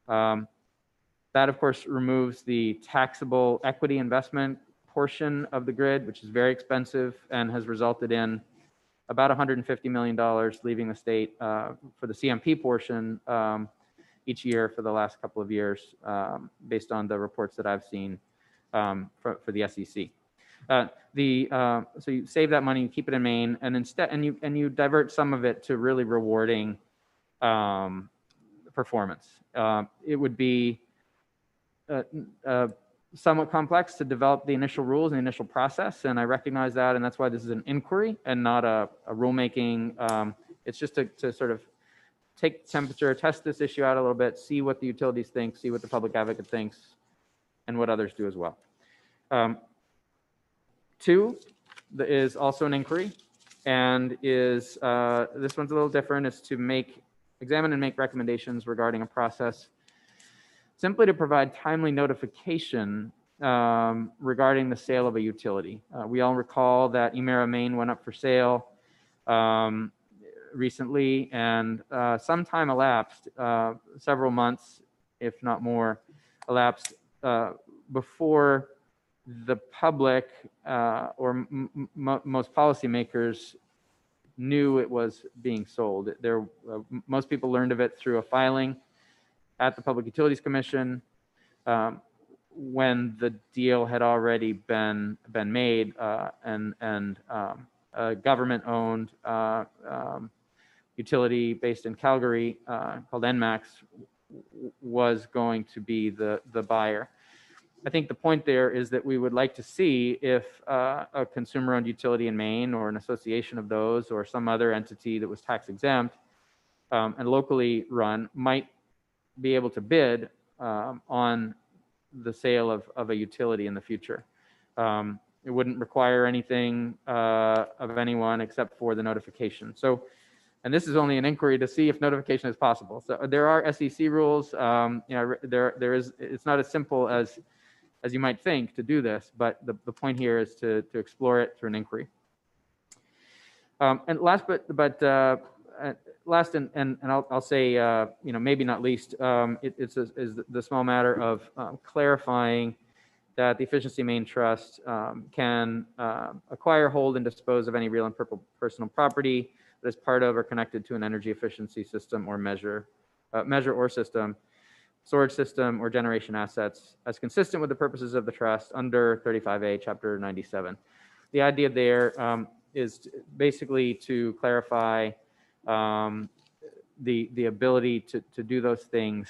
That of course removes the taxable equity investment portion of the grid, which is very expensive and has resulted in about $150 million leaving the state for the CMP portion each year for the last couple of years, based on the reports that I've seen for the SEC. So you save that money, you keep it in Maine, and instead, you divert some of it to really rewarding performance. It would be somewhat complex to develop the initial rules and the initial process, and I recognize that, and that's why this is an inquiry and not a rulemaking. It's just to sort of take temperature, test this issue out a little bit, see what the utilities think, see what the public advocate thinks, and what others do as well. Two is also an inquiry, and is this one's a little different. Is to examine and make recommendations regarding a process, simply to provide timely notification regarding the sale of a utility. We all recall that Emera Maine went up for sale recently, and some time elapsed, several months, if not more, elapsed before the public or most policymakers knew it was being sold. Most people learned of it through a filing at the Public Utilities Commission when the deal had already been made, and a government-owned utility based in Calgary called NMAX was going to be the buyer. I think the point there is that we would like to see if a consumer-owned utility in Maine, or an association of those, or some other entity that was tax exempt and locally run, might be able to bid on the sale of a utility in the future. It wouldn't require anything of anyone except for the notification. So, and this is only an inquiry to see if notification is possible. So there are SEC rules. There is. It's not as simple as you might think to do this, but the point here is to explore it through an inquiry. And last, last and I'll say, maybe not least, is the small matter of clarifying that the Efficiency Maine Trust can acquire, hold, and dispose of any real and personal property that is part of or connected to an energy efficiency system or measure or system, storage system, or generation assets, as consistent with the purposes of the trust under 35A, Chapter 97. The idea there is basically to clarify the ability to do those things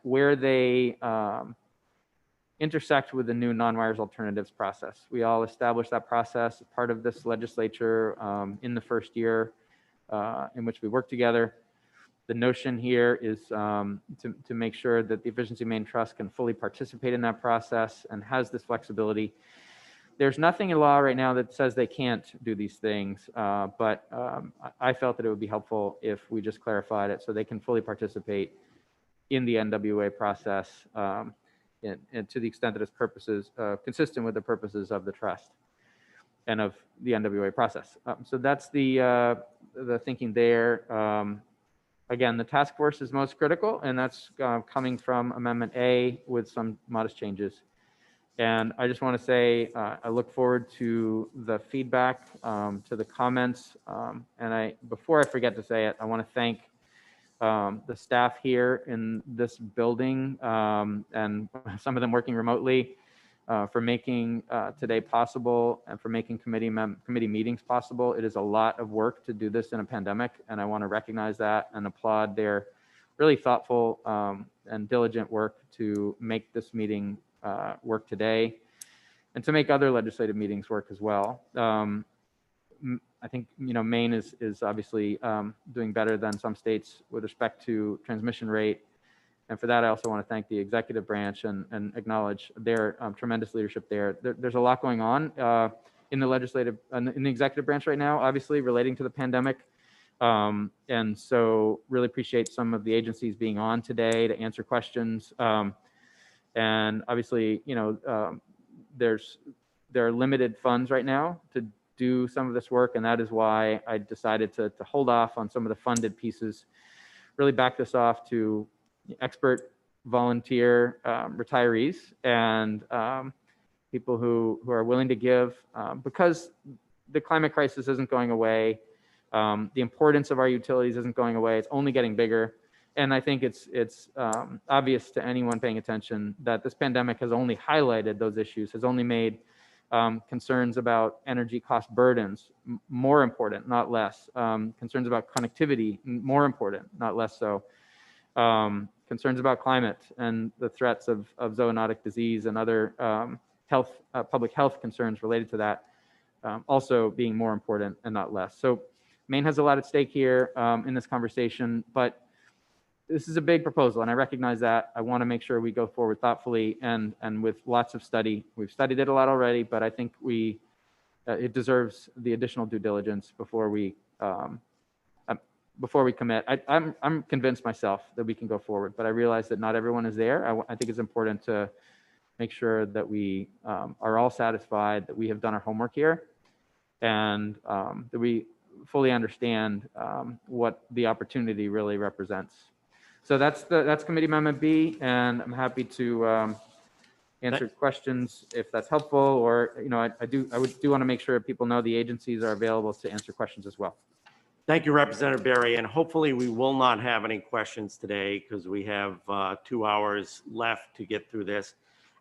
where they intersect with the new non-wires alternatives process. We all established that process as part of this legislature in the first year in which we worked together. The notion here is to make sure that the Efficiency Maine Trust can fully participate in that process and has this flexibility. There's nothing in law right now that says they can't do these things, but I felt that it would be helpful if we just clarified it so they can fully participate in the NWA process and to the extent that its purposes consistent with the purposes of the trust and of the NWA process. So that's the thinking there. Again, the task force is most critical, and that's coming from Amendment A with some modest changes. And I just want to say I look forward to the feedback, to the comments, and before I forget to say it, I want to thank the staff here in this building and some of them working remotely for making today possible and for making committee meetings possible. It is a lot of work to do this in a pandemic, and I want to recognize that and applaud their really thoughtful and diligent work to make this meeting work today and to make other legislative meetings work as well. I think Maine is obviously doing better than some states with respect to transmission rate, and for that I also want to thank the executive branch and acknowledge their tremendous leadership there. There's a lot going on in the executive branch right now, obviously relating to the pandemic, and so really appreciate some of the agencies being on today to answer questions. And obviously, there are limited funds right now to do some of this work, and that is why I decided to hold off on some of the funded pieces, really back this off to expert volunteer retirees and people who are willing to give, because the climate crisis isn't going away. The importance of our utilities isn't going away. It's only getting bigger. And I think it's obvious to anyone paying attention that this pandemic has only highlighted those issues, has only made concerns about energy cost burdens more important, not less. Concerns about connectivity, more important, not less so. concerns about climate and the threats of zoonotic disease and other public health concerns related to that also being more important and not less. So Maine has a lot at stake here in this conversation, but this is a big proposal, and I recognize that. I want to make sure we go forward thoughtfully and with lots of study. We've studied it a lot already, but I think it deserves the additional due diligence before we commit. I'm convinced myself that we can go forward, but I realize that not everyone is there. I think it's important to make sure that we are all satisfied that we have done our homework here, and that we fully understand what the opportunity really represents. So that's Committee Amendment B, and I'm happy to answer questions if that's helpful, or I do want to make sure people know the agencies are available to answer questions as well. Thank you, Representative Berry, and hopefully we will not have any questions today because we have 2 hours left to get through this.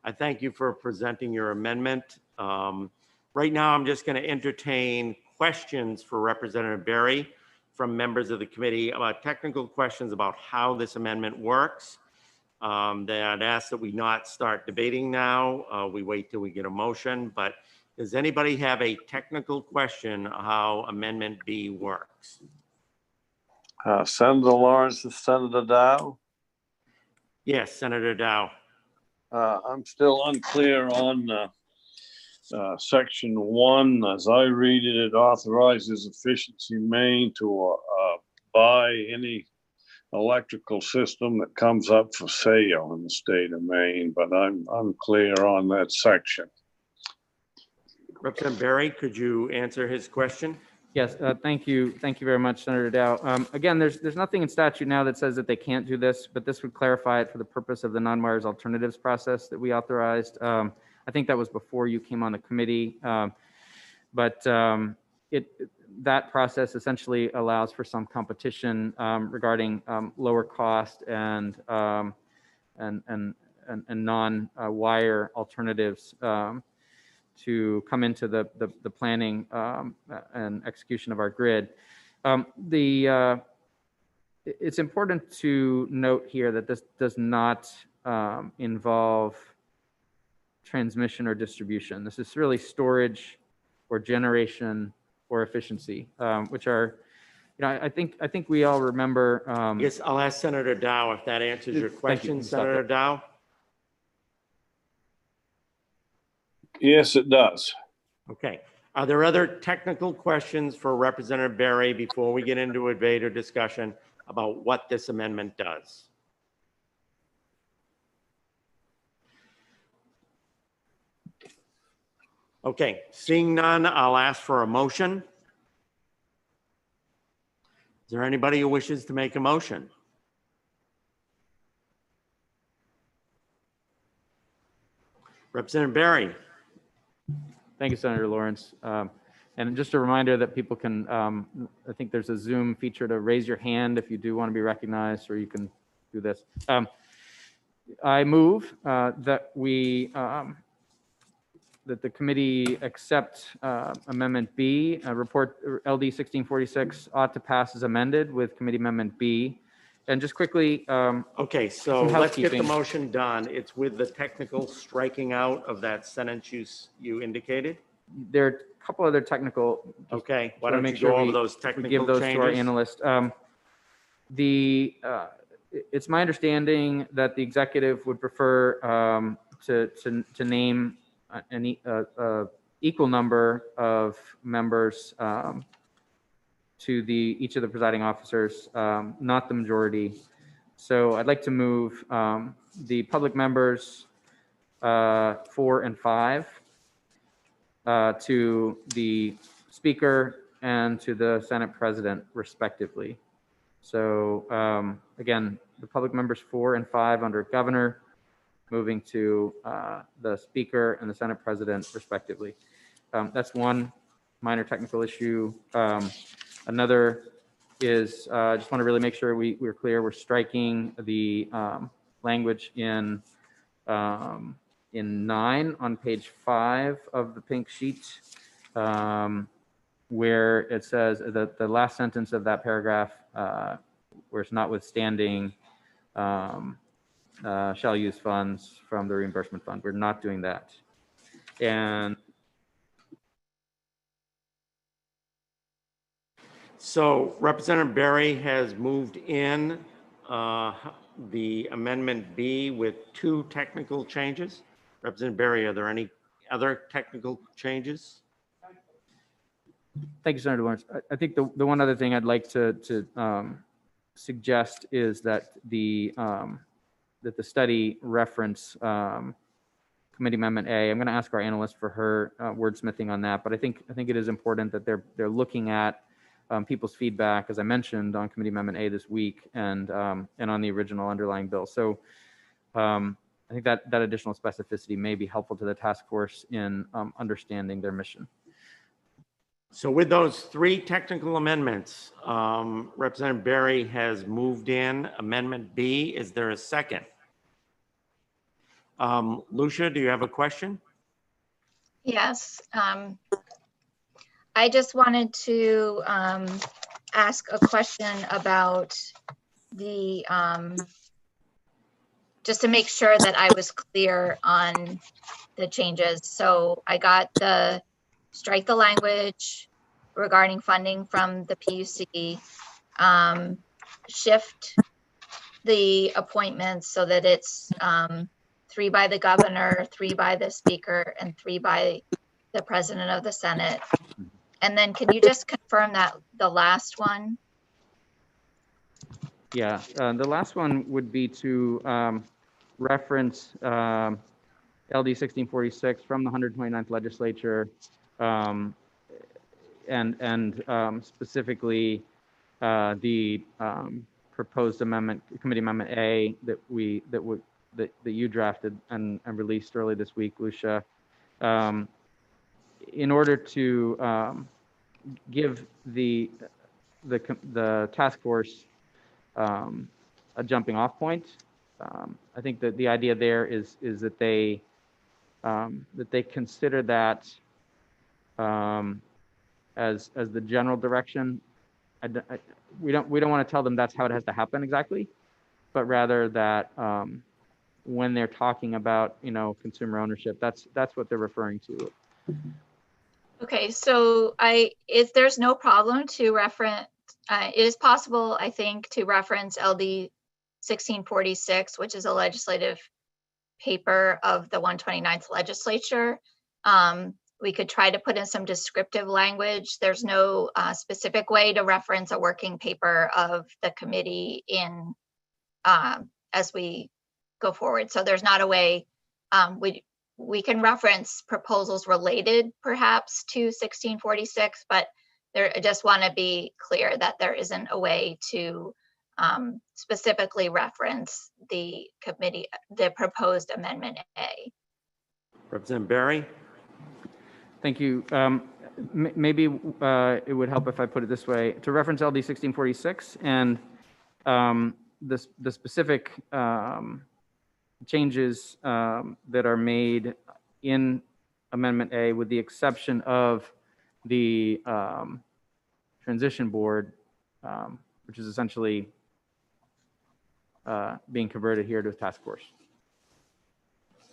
I thank you for presenting your amendment. Right now, I'm just going to entertain questions for Representative Berry from members of the committee about technical questions about how this amendment works. That I'd ask that we not start debating now. We wait till we get a motion, but does anybody have a technical question how Amendment B works? Senator Lawrence and Senator Dow. Yes, Senator Dow. I'm still unclear on Section 1. As I read it, it authorizes Efficiency Maine to buy any electrical system that comes up for sale in the state of Maine, but I'm unclear on that section. Representative Berry, could you answer his question? Yes, thank you. Thank you very much, Senator Dow. Again, there's nothing in statute now that says that they can't do this, but this would clarify it for the purpose of the non-wires alternatives process that we authorized. I think that was before you came on the committee, but that process essentially allows for some competition regarding lower cost and non-wire alternatives to come into the planning and execution of our grid. It's important to note here that this does not involve transmission or distribution. This is really storage or generation or efficiency, which are, I think we all remember. Yes, I'll ask Senator Dow if that answers your question, Senator Dow. Yes, it does. Okay. Are there other technical questions for Representative Berry before we get into a debate or discussion about what this amendment does? Okay, seeing none, I'll ask for a motion. Is there anybody who wishes to make a motion? Representative Berry. Thank you, Senator Lawrence. And just a reminder that people can, I think there's a Zoom feature to raise your hand if you do want to be recognized, or you can do this. I move that that the committee accept Amendment B. Report LD 1646 ought to pass as amended with Committee Amendment B. And just quickly, okay, so let's get the motion done. It's with the technical striking out of that sentence you indicated. There are a couple other technical. Okay, why don't you go over those technical changes? We give those to our analyst. It's my understanding that the executive would prefer to name an equal number of members to each of the presiding officers, not the majority. So I'd like to move the public members 4 and 5 to the Speaker and to the Senate President, respectively. So again, the public members 4 and 5 under Governor, moving to the Speaker and the Senate President, respectively. That's one minor technical issue. Another is, I just want to really make sure we're clear. We're striking the language in 9 on page 5 of the pink sheet, where it says that the last sentence of that paragraph, where it's notwithstanding shall use funds from the reimbursement fund. We're not doing that. And So Representative Berry has moved in the Amendment B with 2 technical changes. Representative Berry, are there any other technical changes? thank you, Senator Lawrence. I think the one other thing I'd like to suggest is that the study reference Committee Amendment A. I'm going to ask our analyst for her wordsmithing on that, but I think it is important that they're looking at people's feedback, as I mentioned, on Committee Amendment A this week and on the original underlying bill. So I think that additional specificity may be helpful to the task force in understanding their mission. So with those 3 technical amendments, Representative Berry has moved in Amendment B. Is there a second? Lucia, do you have a question? Yes. I just wanted to ask a question about the, just to make sure that I was clear on the changes. So I got the strike the language regarding funding from the PUC, shift the appointments so that it's 3 by the governor, 3 by the speaker, and 3 by the president of the Senate. And then can you just confirm that the last one? Yeah, the last one would be to reference LD 1646 from the 129th legislature, and specifically the proposed amendment, Committee Amendment A, that you drafted and released early this week, Lucia, in order to give the task force a jumping off point. I think that the idea there is that they consider that as the general direction. We don't want to tell them that's how it has to happen exactly, but rather that when they're talking about consumer ownership, that's what they're referring to. Okay, so there's no problem to reference. It is possible, I think, to reference LD 1646, which is a legislative paper of the 129th legislature. We could try to put in some descriptive language. There's no specific way to reference a working paper of the committee in as we go forward. So there's not a way. We can reference proposals related perhaps to 1646, but I just want to be clear that there isn't a way to specifically reference the proposed Amendment A. Representative Berry? Thank you. Maybe it would help if I put it this way: to reference LD 1646 and the specific changes that are made in Amendment A, with the exception of the transition board, which is essentially being converted here to a task force.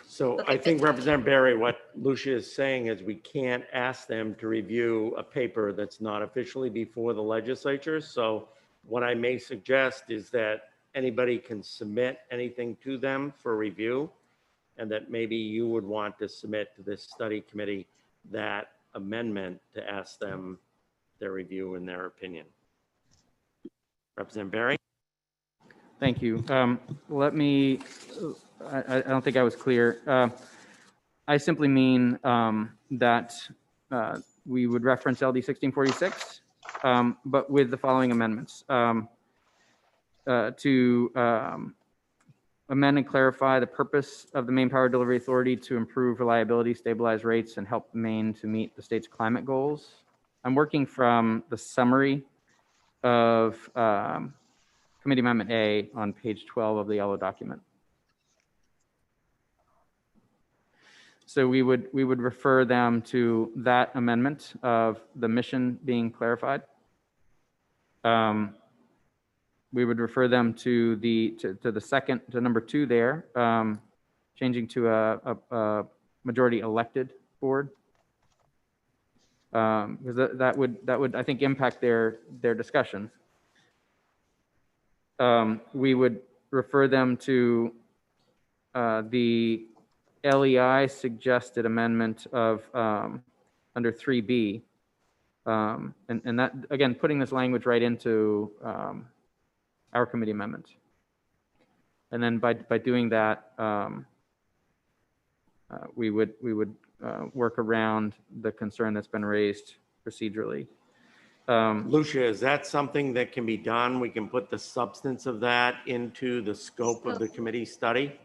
So I think Representative Berry, what Lucia is saying is we can't ask them to review a paper that's not officially before the legislature. So what I may suggest is that anybody can submit anything to them for review, and that maybe you would want to submit to this study committee that amendment to ask them their review and their opinion. Representative Berry? Thank you. Let me, I don't think I was clear. I simply mean that we would reference LD 1646, but with the following amendments. To amend and clarify the purpose of the Maine Power Delivery Authority to improve reliability, stabilize rates, and help Maine to meet the state's climate goals. I'm working from the summary of Committee Amendment A on page 12 of the yellow document. So we would refer them to that amendment of the mission being clarified. we would refer them to the second, to number 2 there, changing to a majority elected board. Because that would, I think, impact their discussion. We would refer them to the LEI suggested amendment of under 3B. And that, again, putting this language right into our committee amendment. And then by doing that, we would work around the concern that's been raised procedurally. Lucia, is that something that can be done? We can put the substance of that into the scope of the committee study?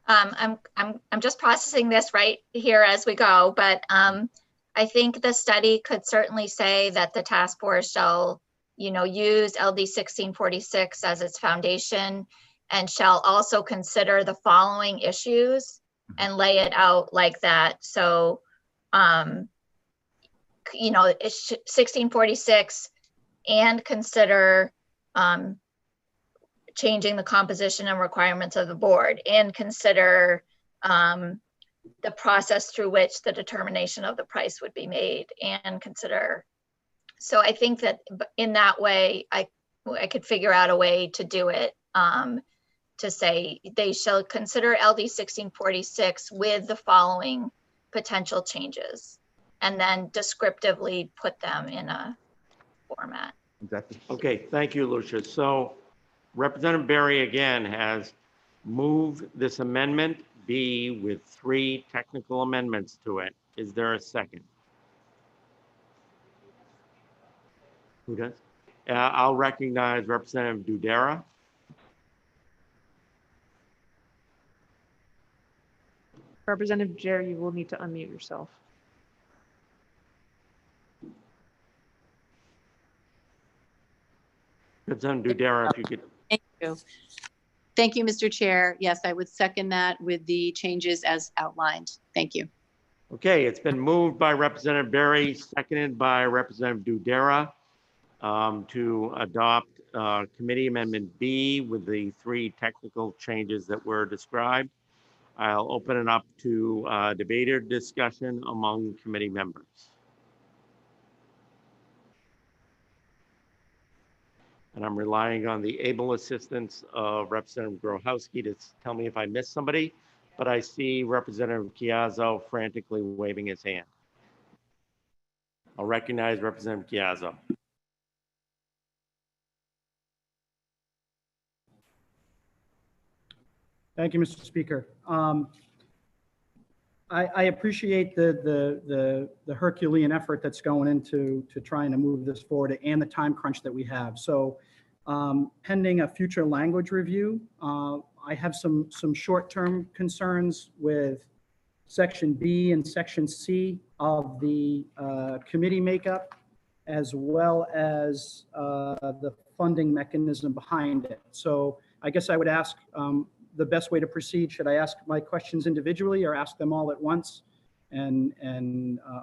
I'm just processing this right here as we go, but I think the study could certainly say that the task force shall, use LD 1646 as its foundation and shall also consider the following issues and lay it out like that. So, 1646 and consider changing the composition and requirements of the board and consider the process through which the determination of the price would be made and consider. So I think that in that way, I could figure out a way to do it, to say they shall consider LD 1646 with the following potential changes, and then descriptively put them in a format. Exactly. Okay, thank you, Lucia. So Representative Berry again has moved this amendment B with 3 technical amendments to it. Is there a second? Who does? I'll recognize Representative Dudera. Representative Jerry, you will need to unmute yourself. Representative Dudera, if you could. Thank you. Thank you, Mr. Chair. Yes, I would second that with the changes as outlined. Thank you. Okay, it's been moved by Representative Berry, seconded by Representative Dudera to adopt Committee Amendment B with the 3 technical changes that were described. I'll open it up to debate or discussion among committee members. And I'm relying on the able assistance of Representative Grochowski to tell me if I missed somebody, but I see Representative Chiazzo frantically waving his hand. I'll recognize Representative Chiazzo. Thank you, Mr. Speaker. I appreciate the Herculean effort that's going into trying to move this forward and the time crunch that we have. So pending a future language review, I have some short-term concerns with Section B and Section C of the committee makeup, as well as the funding mechanism behind it. So I guess I would ask the best way to proceed. Should I ask my questions individually or ask them all at once and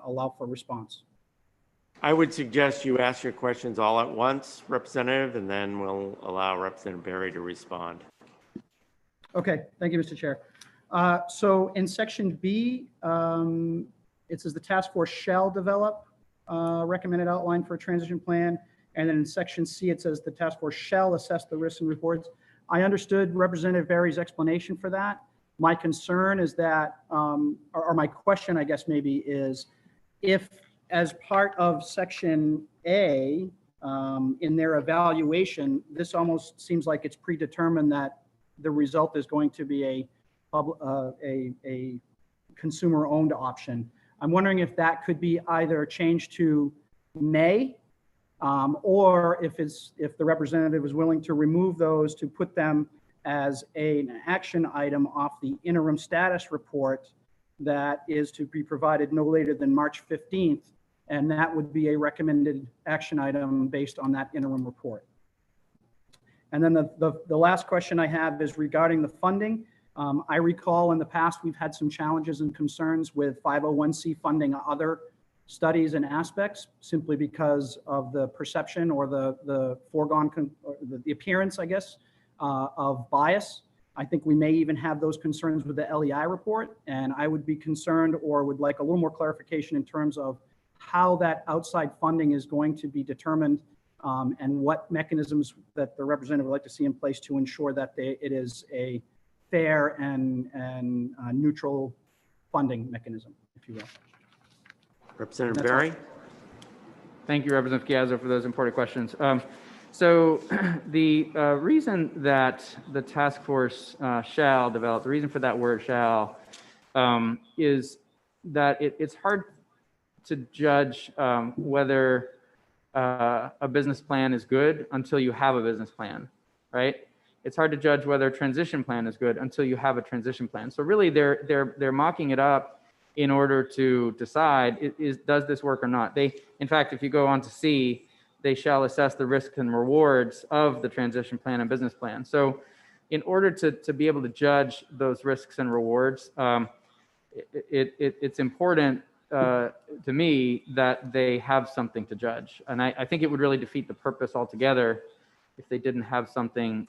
allow for response? I would suggest you ask your questions all at once, Representative, and then we'll allow Representative Berry to respond. Okay, thank you, Mr. Chair. So in Section B, it says the task force shall develop recommended outline for a transition plan. And then in Section C, it says the task force shall assess the risks and reports. I understood Representative Berry's explanation for that. My concern is that, or my question, I guess, maybe is if as part of Section A, in their evaluation, this almost seems like it's predetermined that the result is going to be a consumer-owned option. I'm wondering if that could be either changed to may, or if the representative is willing to remove those to put them as an action item off the interim status report that is to be provided no later than March 15th. And that would be a recommended action item based on that interim report. And then the last question I have is regarding the funding. I recall in the past, we've had some challenges and concerns with 501c funding other studies and aspects simply because of the perception or the foregone, or the appearance, I guess, of bias. I think we may even have those concerns with the LEI report, and I would be concerned or would like a little more clarification in terms of how that outside funding is going to be determined, and what mechanisms that the representative would like to see in place to ensure that it is a fair and neutral funding mechanism, if you will. Representative Berry. Thank you, Representative Chiazzo, for those important questions. So the reason that the task force shall develop, the reason for that word shall, is that it's hard to judge whether a business plan is good until you have a business plan, right? It's hard to judge whether a transition plan is good until you have a transition plan. So really, they're mocking it up in order to decide does this work or not. In fact, if you go on to see, they shall assess the risks and rewards of the transition plan and business plan. So in order to be able to judge those risks and rewards, it's important to me that they have something to judge. And I think it would really defeat the purpose altogether if they didn't have something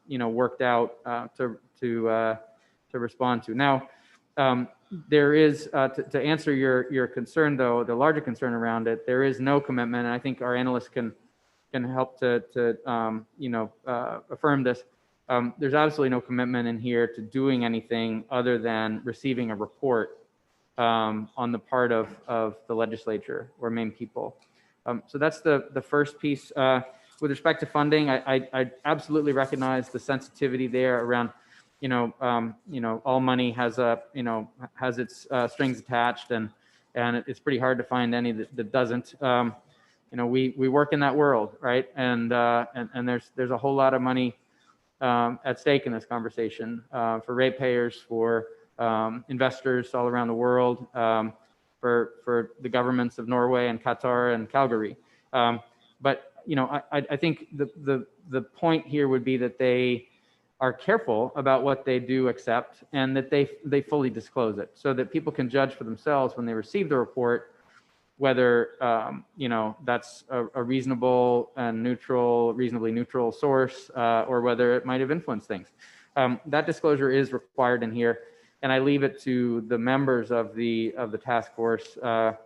worked out to respond to. Now, there is, to answer your concern, though, the larger concern around it, there is no commitment, and I think our analysts can help to affirm this. There's absolutely no commitment in here to doing anything other than receiving a report on the part of the legislature or Maine people. So that's the first piece. With respect to funding, I absolutely recognize the sensitivity there around, all money has its strings attached, and it's pretty hard to find any that doesn't. We work in that world, right? And there's a whole lot of money at stake in this conversation for ratepayers, for investors all around the world, for the governments of Norway and Qatar and Calgary. But I think the point here would be that they are careful about what they do accept, and that they fully disclose it, so that people can judge for themselves when they receive the report whether that's a reasonable and reasonably neutral source, or whether it might have influenced things. That disclosure is required in here, and I leave it to the members of the task force to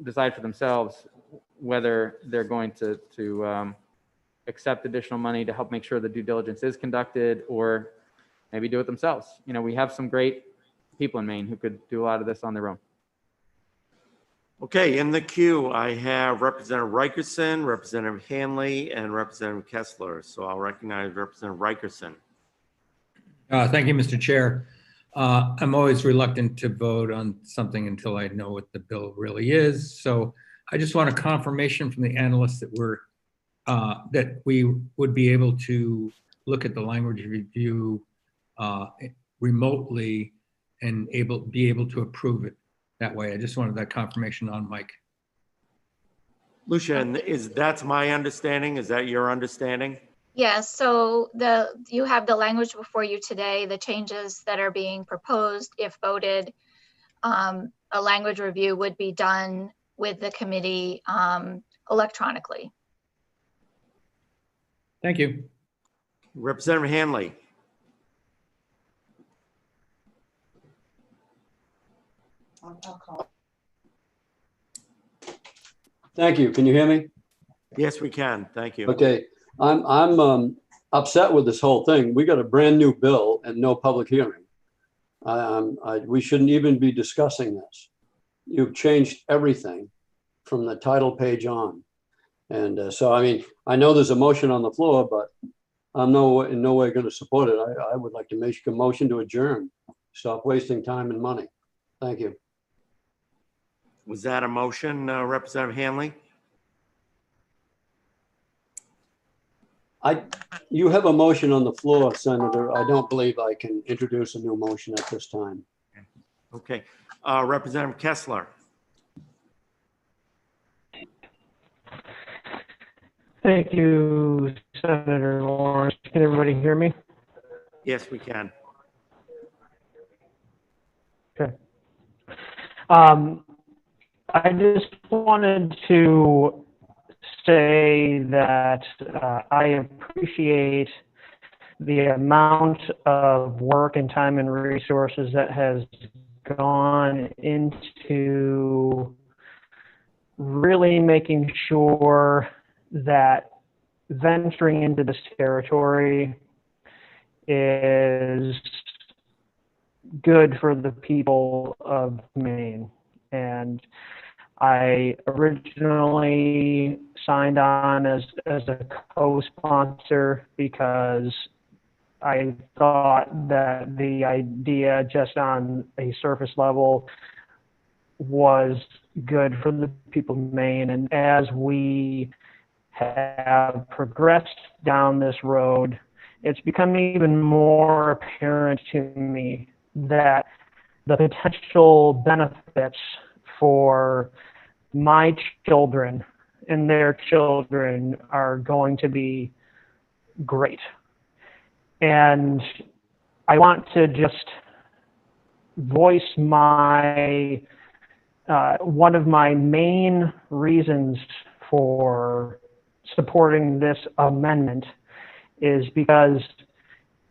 decide for themselves whether they're going to accept additional money to help make sure the due diligence is conducted, or maybe do it themselves. We have some great people in Maine who could do a lot of this on their own. Okay, in the queue, I have Representative Rikerson, Representative Hanley, and Representative Kessler. So I'll recognize Representative Rikerson. Thank you, Mr. Chair. I'm always reluctant to vote on something until I know what the bill really is. So I just want a confirmation from the analysts that we would be able to look at the language review remotely and be able to approve it that way. I just wanted that confirmation on mic. Lucia, that's my understanding. Is that your understanding? Yes, so you have the language before you today, the changes that are being proposed. If voted, a language review would be done with the committee electronically. Thank you. Representative Hanley. Thank you. Can you hear me? Yes, we can. Thank you. Okay. I'm upset with this whole thing. We got a brand new bill and no public hearing. We shouldn't even be discussing this. You've changed everything from the title page on. And so, I mean, I know there's a motion on the floor, but I'm in no way going to support it. I would like to make a motion to adjourn. Stop wasting time and money. Thank you. Was that a motion, Representative Hanley? You have a motion on the floor, Senator. I don't believe I can introduce a new motion at this time. Okay. Representative Kessler. Thank you, Senator Lawrence. Can everybody hear me? Yes, we can. Okay. I just wanted to say that I appreciate the amount of work and time and resources that has gone into really making sure that venturing into this territory is good for the people of Maine. And I originally signed on as a co-sponsor because I thought that the idea just on a surface level was good for the people of Maine. And as we have progressed down this road, it's become even more apparent to me that the potential benefits for my children and their children are going to be great. And I want to just voice my one of my main reasons for supporting this amendment is because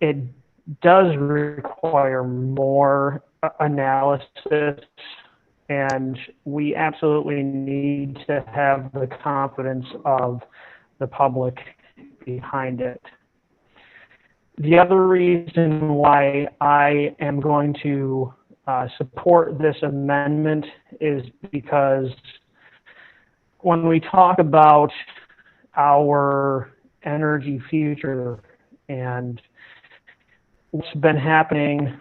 it does require more analysis, and we absolutely need to have the confidence of the public behind it. The other reason why I am going to support this amendment is because when we talk about our energy future and what's been happening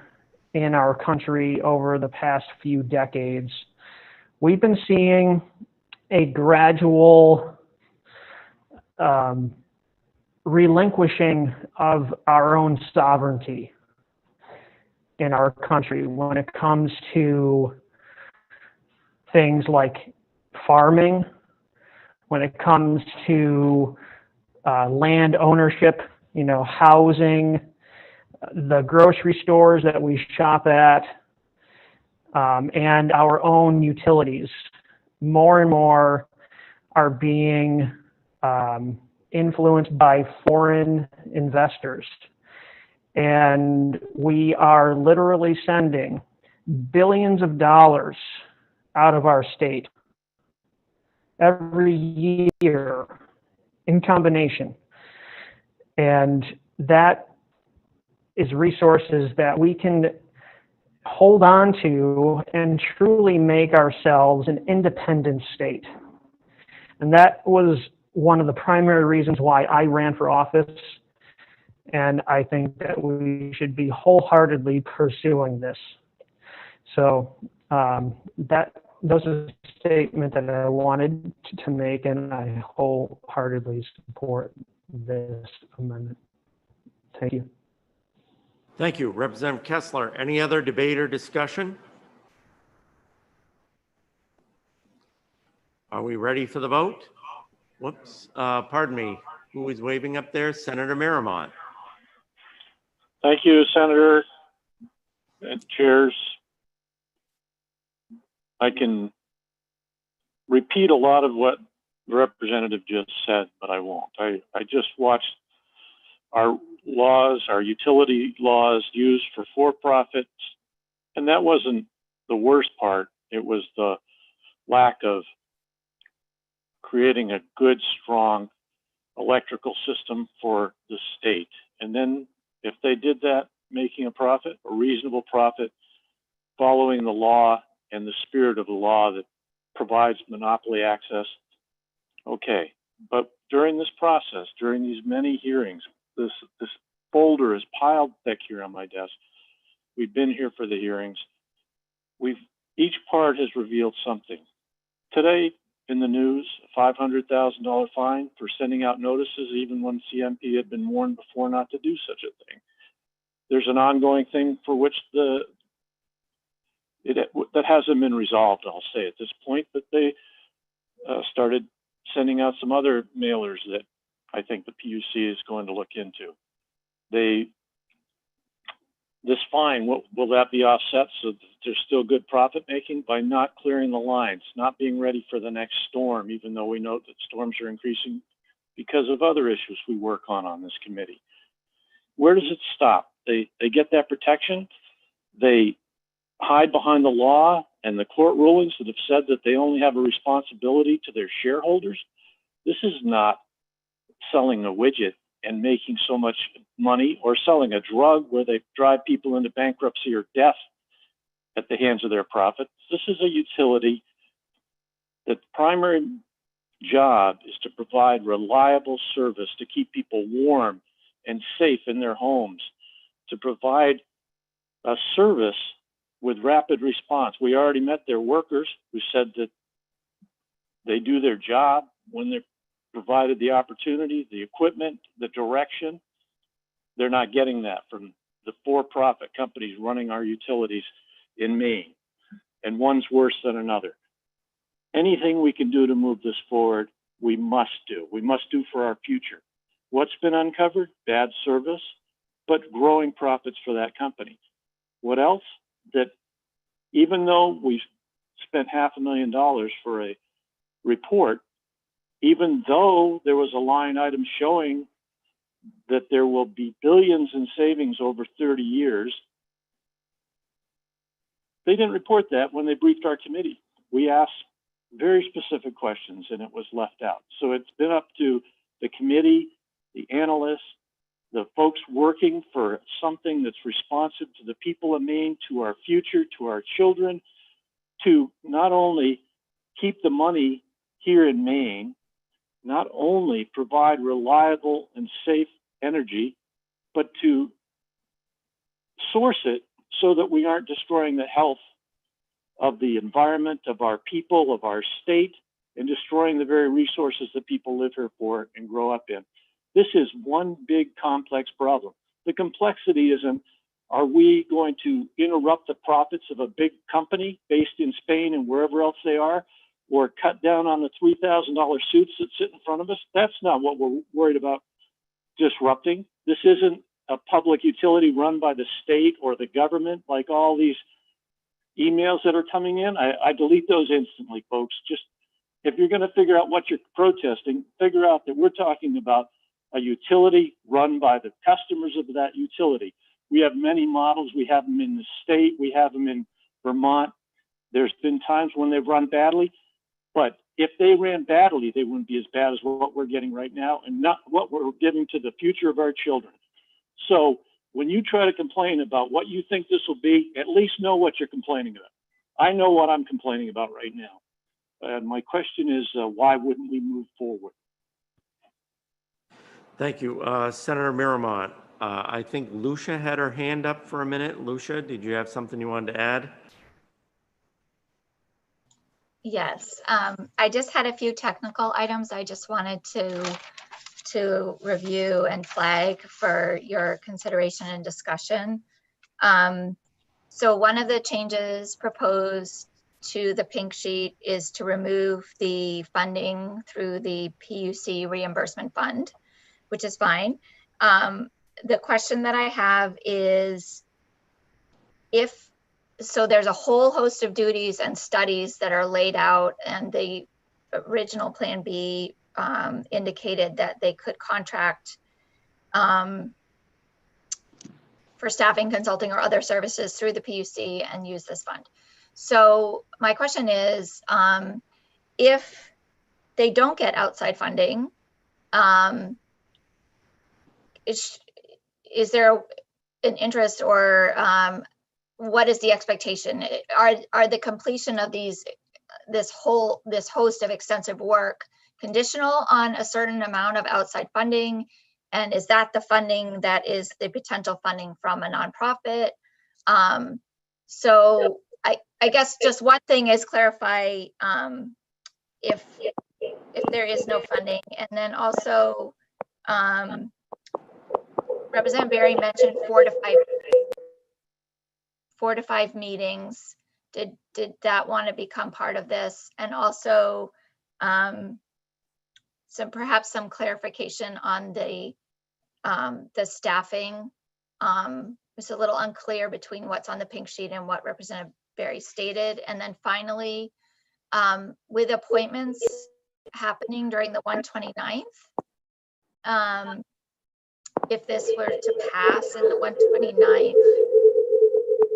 in our country over the past few decades, we've been seeing a gradual relinquishing of our own sovereignty in our country when it comes to things like farming, when it comes to land ownership, housing, the grocery stores that we shop at, and our own utilities. More and more are being influenced by foreign investors. And we are literally sending billions of dollars out of our state every year in combination. And that is resources that we can hold on to and truly make ourselves an independent state. And that was one of the primary reasons why I ran for office. And I think that we should be wholeheartedly pursuing this. So those are the statement that I wanted to make, and I wholeheartedly support this amendment. Thank you. Thank you. Representative Kessler, any other debate or discussion? Are we ready for the vote? Whoops, pardon me. Who is waving up there? Senator Miramont. Thank you, Senator and chairs. I can repeat a lot of what the representative just said, but I won't. I just watched our laws, our utility laws used for for-profits, and that wasn't the worst part. It was the lack of creating a good, strong electrical system for the state. And then if they did that, making a profit, a reasonable profit, following the law and the spirit of the law that provides monopoly access, okay. But during this process, during these many hearings, this folder is piled thick here on my desk. We've been here for the hearings. Each part has revealed something. Today in the news, a $500,000 fine for sending out notices even when CMP had been warned before not to do such a thing. There's an ongoing thing for which that hasn't been resolved, I'll say at this point, but they started sending out some other mailers that I think the PUC is going to look into. They this fine, will that be offset so that there's still good profit making? By not clearing the lines, not being ready for the next storm, even though we know that storms are increasing because of other issues we work on this committee. Where does it stop? They get that protection. They hide behind the law and the court rulings that have said that they only have a responsibility to their shareholders. This is not selling a widget and making so much money, or selling a drug where they drive people into bankruptcy or death at the hands of their profits. This is a utility that the primary job is to provide reliable service, to keep people warm and safe in their homes, to provide a service with rapid response. We already met their workers who said that they do their job when they're provided the opportunity, the equipment, the direction. They're not getting that from the for-profit companies running our utilities in Maine, and one's worse than another. Anything we can do to move this forward, we must do. We must do for our future. What's been uncovered? Bad service, but growing profits for that company. What else? That even though we spent $500,000 for a report, even though there was a line item showing that there will be billions in savings over 30 years, they didn't report that when they briefed our committee. We asked very specific questions and it was left out. So it's been up to the committee, the analysts, the folks working for something that's responsive to the people of Maine, to our future, to our children, to not only keep the money here in Maine, not only provide reliable and safe energy, but to source it so that we aren't destroying the health of the environment, of our people, of our state, and destroying the very resources that people live here for and grow up in. This is one big complex problem. The complexity isn't, are we going to interrupt the profits of a big company based in Spain and wherever else they are, or cut down on the $3,000 suits that sit in front of us? That's not what we're worried about disrupting. This isn't a public utility run by the state or the government, like all these emails that are coming in. I delete those instantly, folks. Just, if you're going to figure out what you're protesting, figure out that we're talking about a utility run by the customers of that utility. We have many models. We have them in the state. We have them in Vermont. There's been times when they've run badly, but if they ran badly, they wouldn't be as bad as what we're getting right now and not what we're giving to the future of our children. So when you try to complain about what you think this will be, at least know what you're complaining about. I know what I'm complaining about right now. And my question is, why wouldn't we move forward? Thank you. Senator Miramont, I think Lucia had her hand up for a minute. Lucia, did you have something you wanted to add? Yes, I just had a few technical items I just wanted to review and flag for your consideration and discussion. So one of the changes proposed to the pink sheet is to remove the funding through the PUC reimbursement fund, which is fine. The question that I have is, so there's a whole host of duties and studies that are laid out, and the original Plan B indicated that they could contract for staffing, consulting, or other services through the PUC and use this fund. So my question is, if they don't get outside funding, is there an interest, or what is the expectation? Are the completion of this host of extensive work conditional on a certain amount of outside funding? And is that the funding that is the potential funding from a nonprofit? So I guess just one thing is clarify if there is no funding. And then also Representative Berry mentioned 4 to 5 meetings. Did that want to become part of this? And also perhaps some clarification on the staffing It's a little unclear between what's on the pink sheet and what Representative Berry stated. And then finally, with appointments happening during the 129th, if this were to pass in the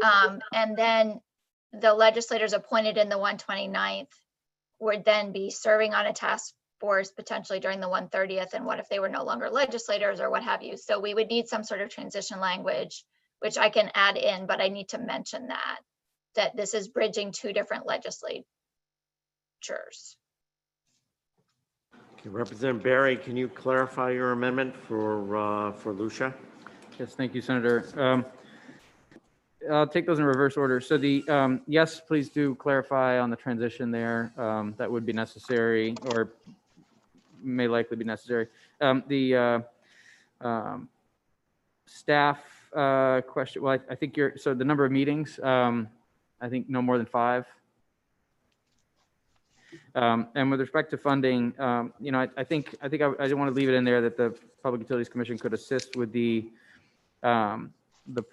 129th, and then the legislators appointed in the 129th would then be serving on a task force potentially during the 130th, and what if they were no longer legislators or what have you? So we would need some sort of transition language, which I can add in, but I need to mention that this is bridging two different legislatures. Okay, Representative Berry, can you clarify your amendment for Lucia? Yes, thank you, Senator. I'll take those in reverse order. So the yes, please do clarify on the transition there. That would be necessary or may likely be necessary. The staff question, well, I think so the number of meetings, I think no more than 5. And with respect to funding, you know, I think I don't want to leave it in there that the Public Utilities Commission could assist with the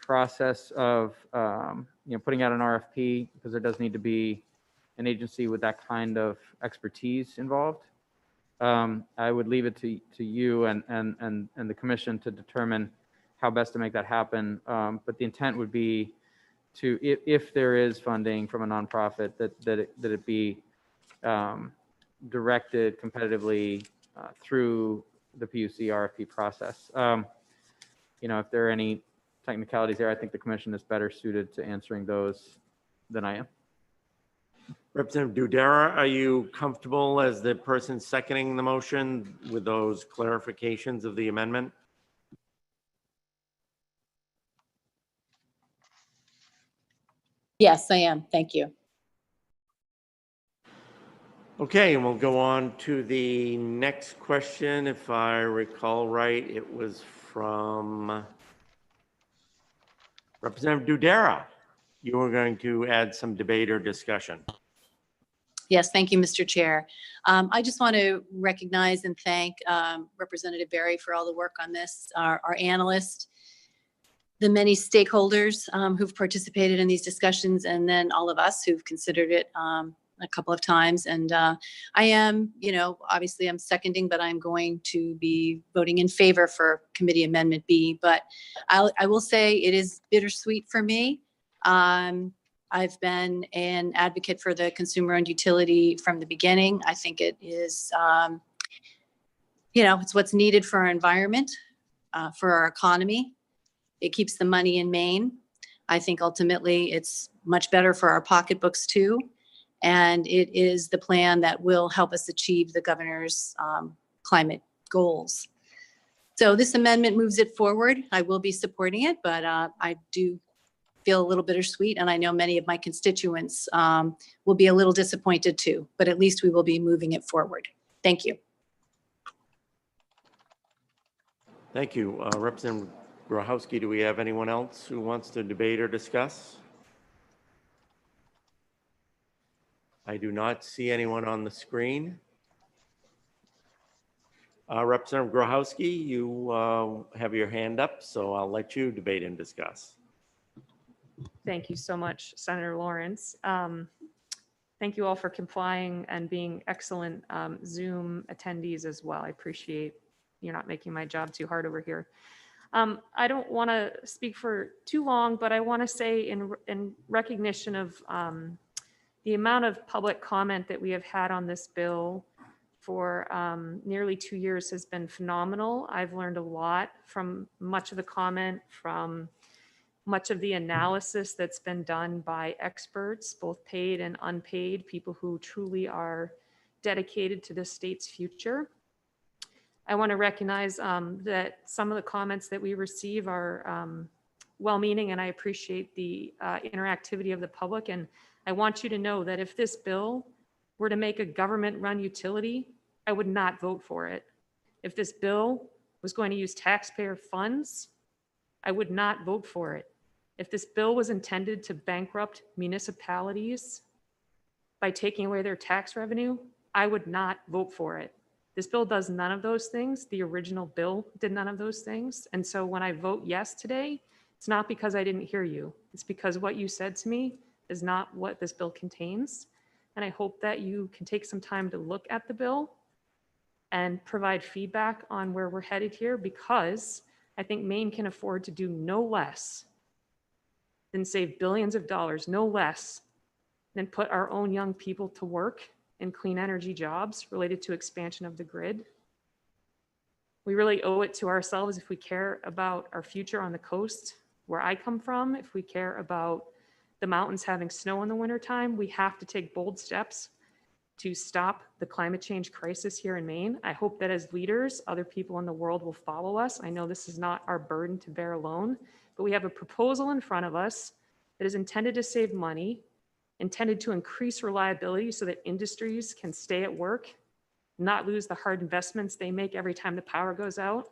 process of you know, putting out an RFP, because there does need to be an agency with that kind of expertise involved. I would leave it to you and the commission to determine how best to make that happen. But the intent would be to, if there is funding from a nonprofit, that it be directed competitively through the PUC RFP process. You know, if there are any technicalities there, I think the commission is better suited to answering those than I am. Representative Dudera, are you comfortable as the person seconding the motion with those clarifications of the amendment? Yes, I am. Thank you. Okay, and we'll go on to the next question. If I recall right, it was from Representative Dudera. You were going to add some debate or discussion. Yes, thank you, Mr. Chair. I just want to recognize and thank Representative Berry for all the work on this, our analyst, the many stakeholders who've participated in these discussions, and then all of us who've considered it a couple of times. And I am, you know, obviously I'm seconding, but I'm going to be voting in favor for Committee Amendment B. But I will say it is bittersweet for me. I've been an advocate for the consumer-owned utility from the beginning. I think it is, you know, it's what's needed for our environment, for our economy. It keeps the money in Maine. I think ultimately it's much better for our pocketbooks too. And it is the plan that will help us achieve the governor's climate goals. So this amendment moves it forward. I will be supporting it, but I do feel a little bittersweet, and I know many of my constituents will be a little disappointed too, but at least we will be moving it forward. Thank you. Thank you. Representative Grochowski, do we have anyone else who wants to debate or discuss? I do not see anyone on the screen. Representative Grochowski, you have your hand up, so I'll let you debate and discuss. Thank you so much, Senator Lawrence. Thank you all for complying and being excellent Zoom attendees as well. I appreciate you're not making my job too hard over here. I don't want to speak for too long, but I want to say in recognition of the amount of public comment that we have had on this bill for nearly 2 years has been phenomenal. I've learned a lot from much of the comment, from much of the analysis that's been done by experts, both paid and unpaid, people who truly are dedicated to the state's future. I want to recognize that some of the comments that we receive are well-meaning, and I appreciate the interactivity of the public. And I want you to know that if this bill were to make a government-run utility, I would not vote for it. If this bill was going to use taxpayer funds, I would not vote for it. If this bill was intended to bankrupt municipalities by taking away their tax revenue, I would not vote for it. This bill does none of those things. The original bill did none of those things. And so when I vote yes today, It's not because I didn't hear you. It's because what you said to me is not what this bill contains. And I hope that you can take some time to look at the bill and provide feedback on where we're headed here, because I think Maine can afford to do no less than save billions of dollars, no less than put our own young people to work in clean energy jobs related to expansion of the grid. We really owe it to ourselves if we care about our future on the coast where I come from, if we care about the mountains having snow in the wintertime. We have to take bold steps to stop the climate change crisis here in Maine. I hope that as leaders, other people in the world will follow us. I know this is not our burden to bear alone, but we have a proposal in front of us that is intended to save money, intended to increase reliability so that industries can stay at work, not lose the hard investments they make every time the power goes out,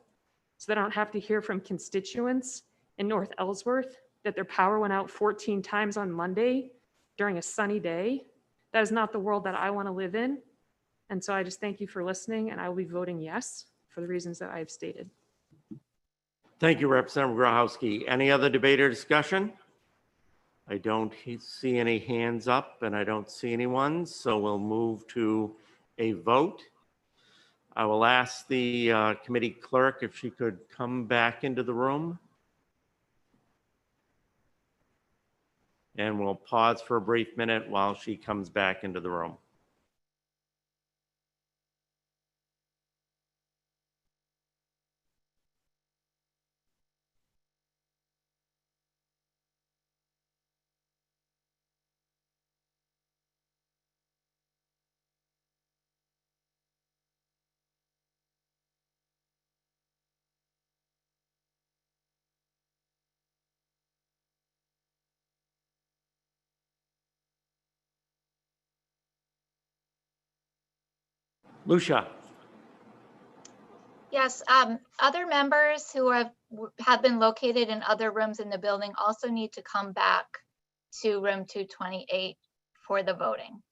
so they don't have to hear from constituents in North Ellsworth that their power went out 14 times on Monday during a sunny day. That is not the world that I want to live in. And so I just thank you for listening, and I will be voting yes for the reasons that I have stated. Thank you, Representative Grochowski. Any other debate or discussion? I don't see any hands up and I don't see anyone, so we'll move to a vote. I will ask the committee clerk if she could come back into the room. And we'll pause for a brief minute while she comes back into the room. Lucia. Yes, other members who have been located in other rooms in the building also need to come back to room 228 for the voting.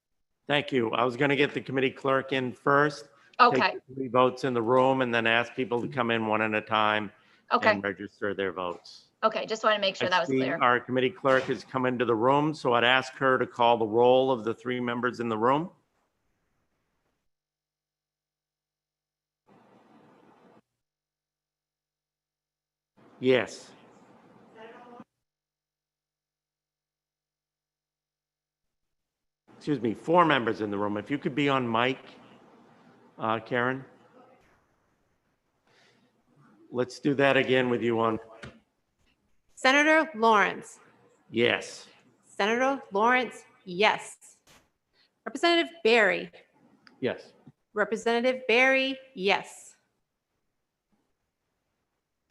Thank you. I was going to get the committee clerk in first. Okay. Take the 3 votes in the room and then ask people to come in one at a time Okay. and register their votes. Okay, just want to make sure that was I see clear. our committee clerk has come into the room, so I'd ask her to call the roll of the 3 members in the room. Yes. Excuse me, 4 members in the room. If you could be on mic, Karen. Let's do that again with you on. Senator Lawrence. Yes. Senator Lawrence, yes. Representative Barry. Yes. Representative Barry, yes.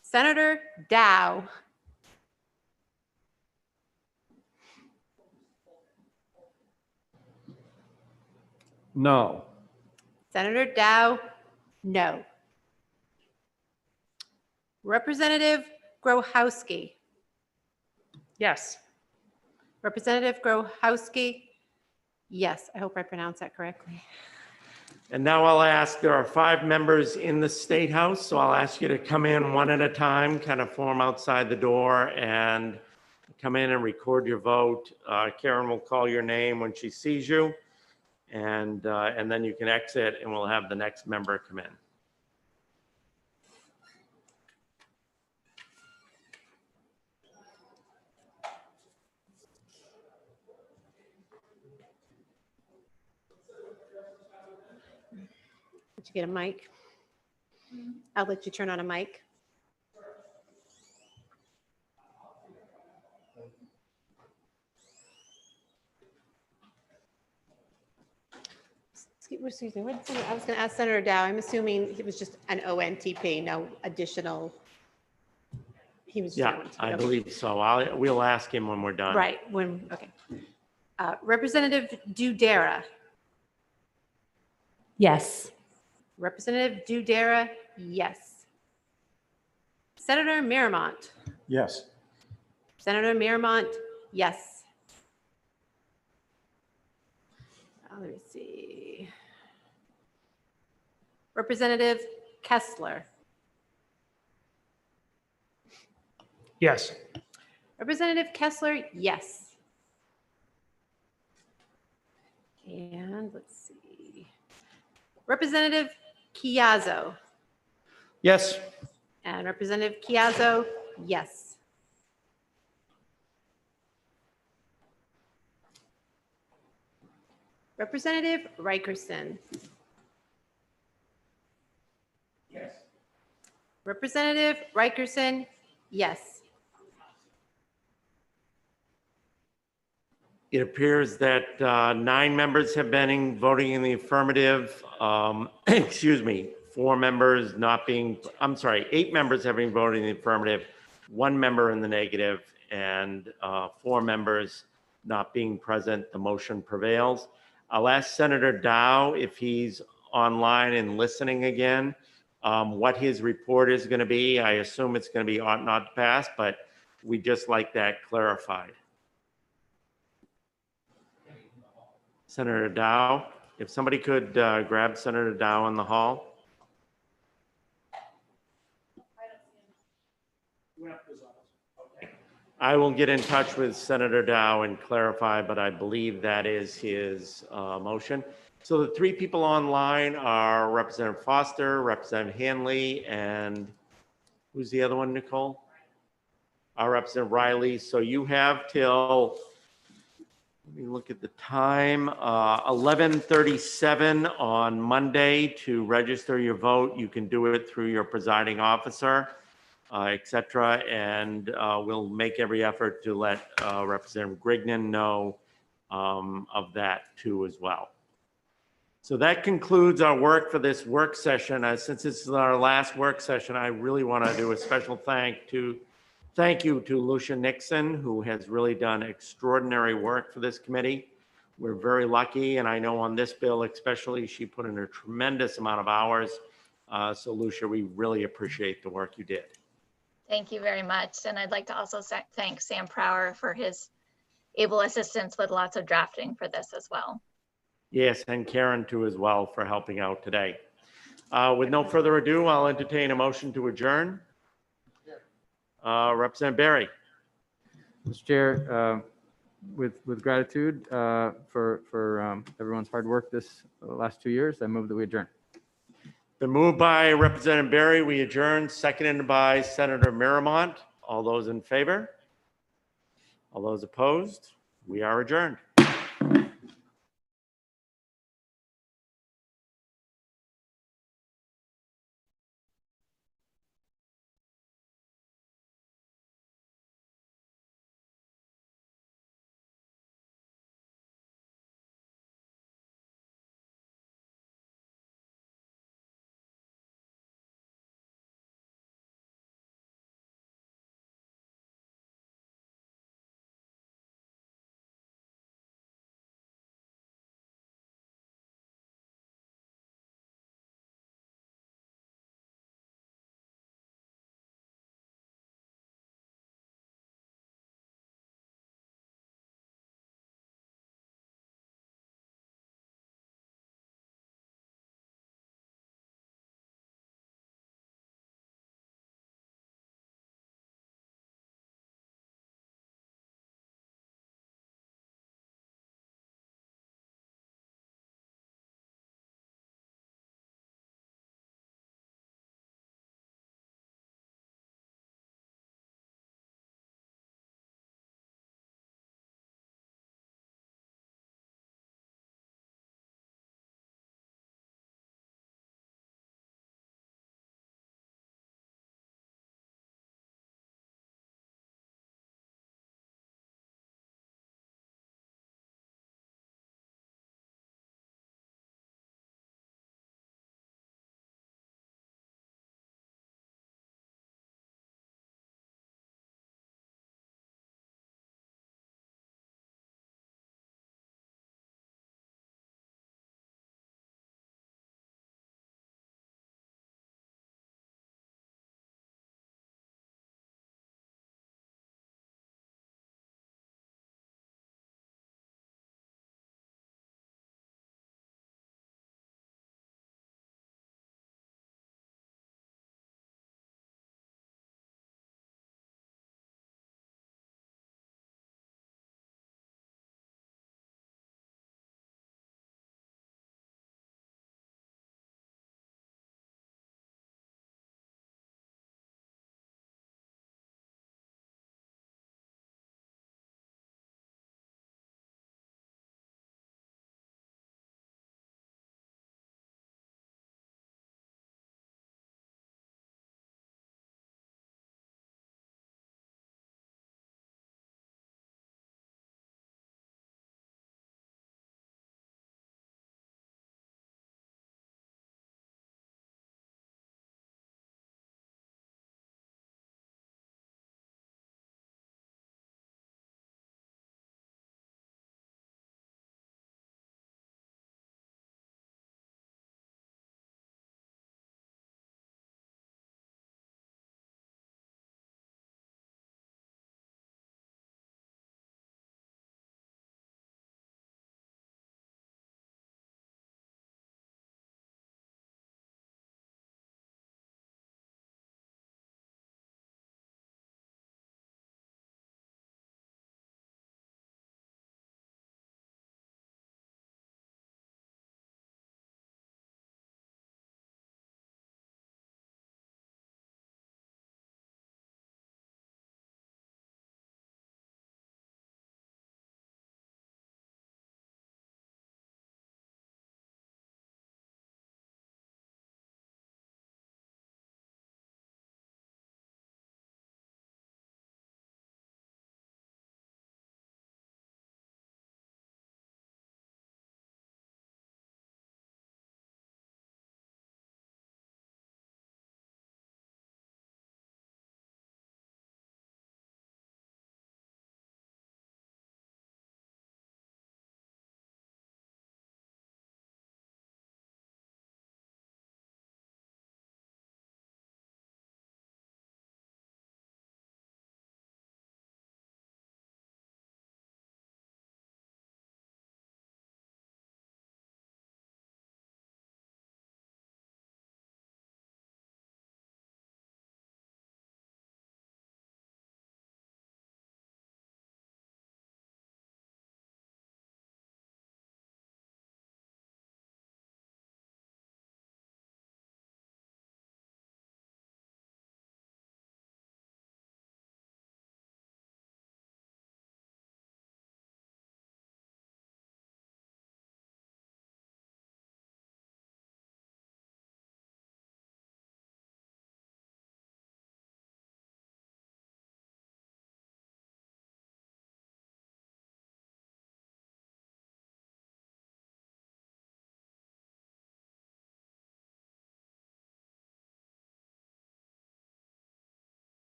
Senator Dow. No. Senator Dow, no. Representative Grochowski. Yes. Representative Grochowski, yes. I hope I pronounced that correctly. And now I'll ask, there are 5 members in the State House, so I'll ask you to come in one at a time, kind of form outside the door and come in and record your vote. Karen will call your name when she sees you, and then you can exit and we'll have the next member come in. Did you get a mic? I'll let you turn on a mic. Excuse me, I was going to ask Senator Dow. I'm assuming it was just an ONTP, no additional. He was. Yeah, I believe so. We'll ask him when we're done. Right. Okay. Representative Dudera. Yes. Representative Dudera, yes. Senator Miramont. Yes. Senator Miramont, yes. Let me see. Representative Kessler. Yes. Representative Kessler, yes. And let's see. Representative Chiazzo Yes. and Representative Chiazzo, yes. Representative Rikerson. Yes. Representative Rikerson, yes. It appears that 9 members have been voting in the affirmative. Excuse me, 4 members not being, I'm sorry, 8 members having voted in the affirmative, 1 member in the negative, and 4 members not being present. The motion prevails. I'll ask Senator Dow if he's online and listening again, what his report is going to be. I assume it's going to be ought not to pass, but we'd just like that clarified. Senator Dow, if somebody could grab Senator Dow in the hall. I will get in touch with Senator Dow and clarify, but I believe that is his motion. So the 3 people online are Representative Foster, Representative Hanley, and who's the other one, Nicole? Representative Riley. So you have till, let me look at the time, 11:37 on Monday to register your vote. You can do it through your presiding officer, et cetera, and we'll make every effort to let Representative Grignon know of that too as well. So that concludes our work for this work session. Since this is our last work session, I really want to do a special thank you to Lucia Nixon, who has really done extraordinary work for this committee. We're very lucky, and I know on this bill especially, she put in a tremendous amount of hours. So Lucia, we really appreciate the work you did. Thank you very much. And I'd like to also thank Sam Prower for his able assistance with lots of drafting for this as well. Yes, and Karen too as well for helping out today. With no further ado, I'll entertain a motion to adjourn. Representative Barry. Mr. Chair, with gratitude for everyone's hard work this last 2 years, I move that we adjourn. Been moved by Representative Barry, we adjourn, seconded by Senator Miramont. All those in favor? All those opposed? We are adjourned.